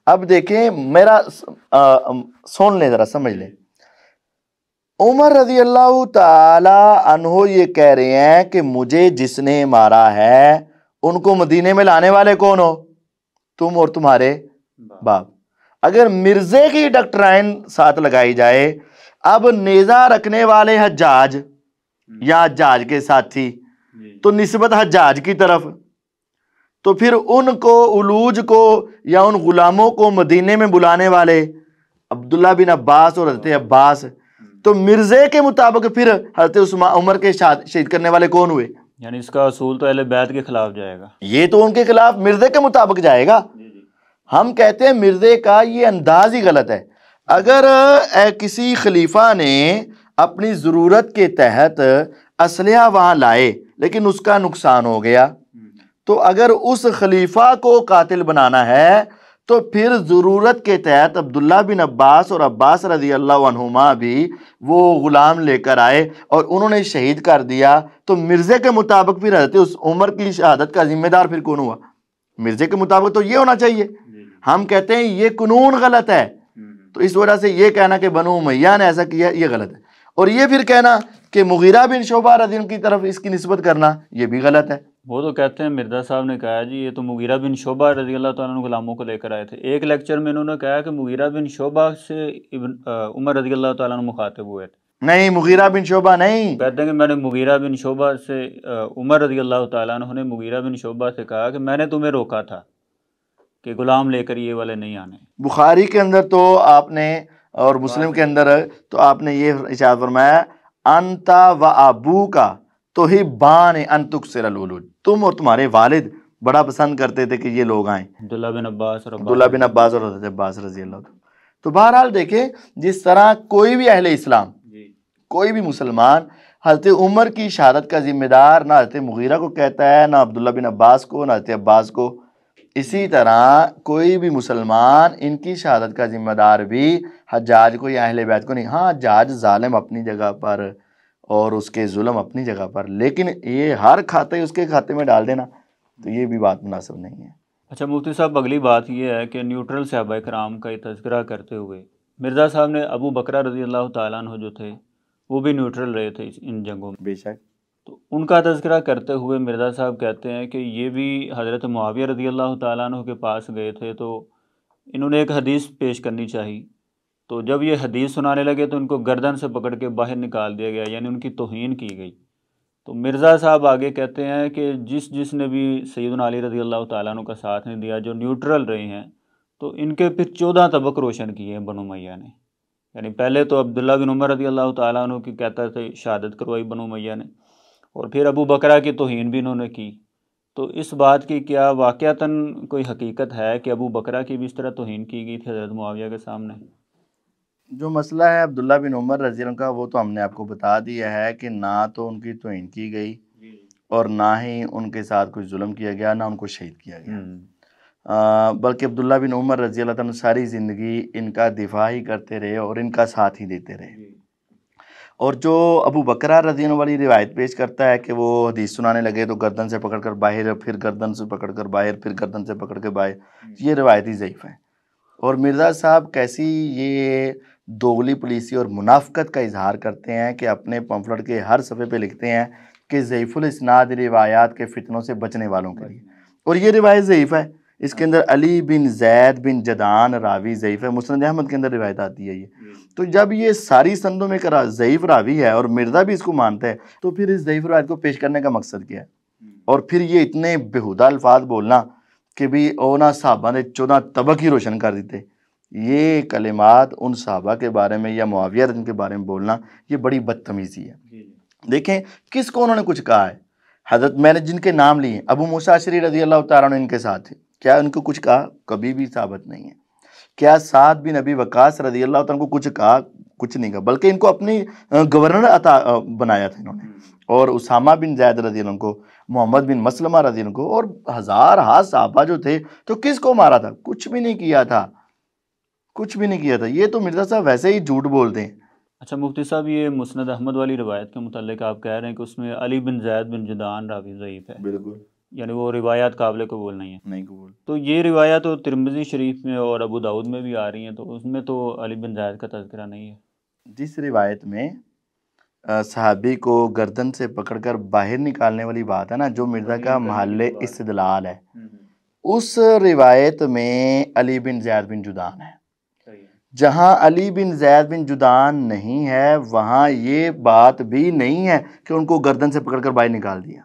اب دیکھیں میرا، سن لیں ذرا، سمجھ لیں۔ عمر رضی اللہ تعالی عنہ یہ کہہ رہے ہیں کہ مجھے جس نے مارا ہے ان کو مدینے میں لانے والے کون ہو؟ تم اور تمہارے باپ۔ اگر مرزے کی ڈاکٹرائن ساتھ لگائی جائے، اب نیزہ رکھنے والے حجاج یا حجاج کے ساتھی، تو نسبت حجاج کی طرف، تو پھر ان کو، علوج کو یا ان غلاموں کو مدینے میں بلانے والے عبداللہ بن عباس اور حضرت عباس، تو مرزے کے مطابق پھر حضرت عمر کے شہید کرنے والے کون ہوئے؟ یعنی اس کا اصول تو اہل بیت کے خلاف جائے گا، یہ تو ان کے خلاف مرزے کے مطابق جائے گا۔ ہم کہتے ہیں مرزے کا یہ انداز ہی غلط ہے۔ اگر کسی خلیفہ نے اپنی ضرورت کے تحت اسلحہ وہاں لائے لیکن اس کا نقصان ہو گیا، تو اگر اس خلیفہ کو قاتل بنانا ہے تو پھر ضرورت کے تحت عبداللہ بن عباس اور عباس رضی اللہ عنہما بھی وہ غلام لے کر آئے اور انہوں نے شہید کر دیا، تو مرزے کے مطابق پھر حضرت اس عمر کی شہادت کا ذمہ دار پھر کون ہوا؟ مرزے کے مطابق تو یہ ہونا چاہیے. ہم کہتے ہیں یہ قانون غلط ہے، تو اس وجہ سے یہ کہنا کہ بنو امیہ نے ایسا کیا یہ غلط ہے، اور یہ پھر کہنا کہ مغیرہ بن شعبہ رضی اللہ عنہ کی طرف اس کی نسبت کرنا یہ بھی غلط ہے. وہ تو کہتے ہیں مرزا صاحب نے کہا جی یہ تو مغیرہ بن شعبہ رضی اللہ تعالیٰ عنہ غلاموں کو لے کر آئے تھے. ایک لیکچر میں انہوں نے کہا کہ مغیرہ بن شعبہ سے عمر رضی اللہ تعالیٰ عنہ مخاطب ہوئے تھے. نہیں، مغیرہ بن شعبہ نہیں. کہتے ہیں کہ میں نے مغیرہ بن شعبہ سے عمر رضی اللہ تعالیٰ عنہ نے مغیرہ بن شعبہ سے کہا کہ میں نے تمہیں روکا تھا کہ غلام لے کر یہ والے نہیں آنے. بخاری کے اندر تو آپ نے اور مسلم کے اندر تو آپ نے یہ ارشاد فرمایا انتا و ابو کا تحبان ان تکثر الولود، تم اور تمہارے والد بڑا پسند کرتے تھے کہ یہ لوگ آئیں، عبداللہ بن عباس اور حضرت عباس رضی اللہ عنہ. تو بہرحال دیکھیں جس طرح کوئی بھی اہل اسلام کوئی بھی مسلمان حضرت عمر کی شہادت کا ذمہ دار نہ حضرت مغیرہ کو کہتا ہے، نہ عبداللہ بن عباس کو، نہ حضرت عباس کو. اسی طرح کوئی بھی مسلمان ان کی شہادت کا ذمہ دار بھی حجاج کو یا اہل بیت کو نہیں. ہاں حجاج ظالم اپنی جگہ پر اور اس کے ظلم اپنی جگہ پر، لیکن یہ ہر کھاتے اس کے کھاتے میں ڈال دینا تو یہ بھی بات مناسب نہیں ہے. اچھا مفتی صاحب، اگلی بات یہ ہے کہ نیوٹرل صحابہ کرام کا یہ تذکرہ کرتے ہوئے مرزا صاحب نے ابو بکرہ رضی اللہ تعالیٰ عنہ جو تھے وہ بھی نیوٹرل رہے تھے ان جنگوں میں. بے شک. تو ان کا تذکرہ کرتے ہوئے مرزا صاحب کہتے ہیں کہ یہ بھی حضرت معاویہ رضی اللہ تعالیٰ عنہ کے پاس گئے تھے تو انہوں نے ایک حدیث پیش کرنی چاہی. تو جب یہ حدیث سنانے لگے تو ان کو گردن سے پکڑ کے باہر نکال دیا گیا، یعنی ان کی توہین کی گئی. تو مرزا صاحب آگے کہتے ہیں کہ جس نے بھی سیدنا علی رضی اللہ تعالیٰ عنہ کا ساتھ نہیں دیا، جو نیوٹرل رہے ہیں، تو ان کے پھر 14 طبق روشن کیے ہیں بنو امیہ نے. یعنی پہلے تو عبداللہ بن عمر رضی اللہ تعالیٰ عنہ کی کہتا تھے شہادت کروائی بنو امیہ نے، اور پھر ابو بکرہ کی توہین بھی انہوں نے کی. تو اس بات کی کیا واقعتاً کوئی حقیقت ہے کہ ابو بکرہ کی بھی اس طرح توہین کی گئی تھی حضرت معاویہ کے سامنے؟ جو مسئلہ ہے عبداللہ بن عمر رضی اللہ عنہ کا وہ تو ہم نے آپ کو بتا دیا ہے کہ نہ تو ان کی توہین کی گئی اور نہ ہی ان کے ساتھ کچھ ظلم کیا گیا، نہ ان کو شہید کیا گیا. بلکہ عبداللہ بن عمر رضی اللہ عنہ ساری زندگی ان کا دفاع ہی کرتے رہے اور ان کا ساتھ ہی دیتے رہے. اور جو ابو بکرہ رضی اللہ عنہ والی روایت پیش کرتا ہے کہ وہ حدیث سنانے لگے تو گردن سے پکڑ کر باہر، پھر گردن سے پکڑ کر باہر، پھر گردن سے پکڑ کے باہر، یہ روایتی ضعیف ہے. اور مرزا صاحب کیسی یہ دوغلی پولیسی اور منافقت کا اظہار کرتے ہیں کہ اپنے پمفلٹ کے ہر صفحے پہ لکھتے ہیں کہ ضعیف الاسناد روایات کے فتنوں سے بچنے والوں کے لیے، اور یہ روایت ضعیف ہے. اس کے اندر علی بن زید بن جدان راوی ضعیف ہے، مسند احمد کے اندر روایت آتی ہے یہ. تو جب یہ ساری سندوں میں ضعیف راوی ہے اور مرزا بھی اس کو مانتا ہے تو پھر اس ضعیف روایت کو پیش کرنے کا مقصد کیا ہے؟ اور پھر یہ اتنے بےہودہ الفاظ بولنا کہ بھی اونا صحابہ نے 14 طبق ہی روشن کر دیتے، یہ کلمات ان صحابہ کے بارے میں یا معاویہ رضی کے بارے میں بولنا یہ بڑی بدتمیزی ہے. دیکھیں کس کو انہوں نے کچھ کہا ہے. حضرت میں نے جن کے نام لیے ابو موسیٰ اشعری رضی اللہ تعالیٰ عنہ ان کے ساتھ تھے، کیا ان کو کچھ کہا؟ کبھی بھی ثابت نہیں ہے. کیا سعد بن ابی وقاص رضی اللہ تعالیٰ عنہ کو کچھ کہا؟ کچھ نہیں کہا، بلکہ ان کو اپنی گورنر عطا بنایا تھا انہوں نے. اور اسامہ بن زید رضی اللہ عنہ کو، محمد بن مسلمہ رضی اللہ عنہ کو، اور ہزار صحابہ جو تھے، تو کس کو مارا تھا؟ کچھ بھی نہیں کیا تھا، کچھ بھی نہیں کیا تھا. یہ تو مرزا صاحب ویسے ہی جھوٹ بولتے ہیں. اچھا مفتی صاحب، یہ مسند احمد والی روایت کے متعلق آپ کہہ رہے ہیں کہ اس میں علی بن زید بن جدعان راوی ضعیف ہے. بالکل، یعنی وہ روایات قابل قبول نہیں ہے. نہیں قبول. تو یہ روایت تو ترمذی شریف میں اور ابو داؤد میں بھی آ رہی ہیں، تو اس میں تو علی بن زید کا تذکرہ نہیں ہے. جس روایت میں صحابی کو گردن سے پکڑ کر باہر نکالنے والی بات ہے نا، جو مرزا کا محل استدلال ہے، اس روایت میں علی بن زید بن جدعان ہے. جہاں علی بن زید بن جدعان نہیں ہے وہاں یہ بات بھی نہیں ہے کہ ان کو گردن سے پکڑ کر باہر نکال دیا.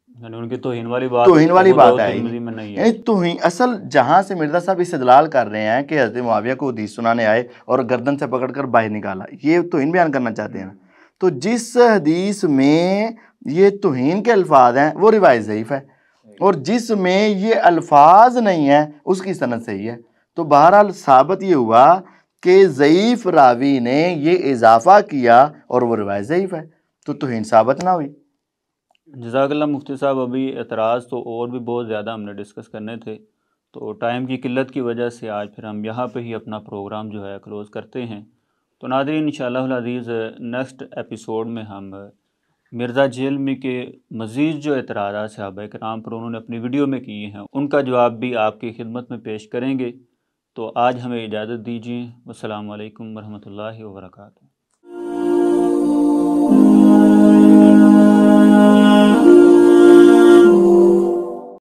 یعنی ان کی توہین والی بات ہے. یعنی توہین اصل جہاں سے مرزا صاحب استدلال کر رہے ہیں کہ حضرت معاویہ کو حدیث سنانے آئے اور گردن سے پکڑ کر باہر نکالا، یہ توہین بیان کرنا چاہتے ہیں نا. تو جس حدیث میں یہ توہین کے الفاظ ہیں وہ روایت ضعیف ہے، اور جس میں یہ الفاظ نہیں ہیں اس کی سند صحیح ہے. تو بہرحال ثابت یہ ہوا کہ ضعیف راوی نے یہ اضافہ کیا اور وہ روایت ضعیف ہے، تو توہین ثابت نہ ہوئی. جزاک اللہ مفتی صاحب. ابھی اعتراض تو اور بھی بہت زیادہ ہم نے ڈسکس کرنے تھے، تو ٹائم کی قلت کی وجہ سے آج پھر ہم یہاں پہ ہی اپنا پروگرام جو ہے کلوز کرتے ہیں۔ تو ناظرین انشاءاللہ العزیز نیکسٹ ایپیسوڈ میں ہم مرزا جہلمی کے مزید جو اعتراضات صحابہ کرام پر انہوں نے اپنی ویڈیو میں کیے ہیں ان کا جواب بھی آپ کی خدمت میں پیش کریں گے۔ تو آج ہمیں اجازت دیجیے، والسلام علیکم ورحمۃ اللہ وبرکاتہ۔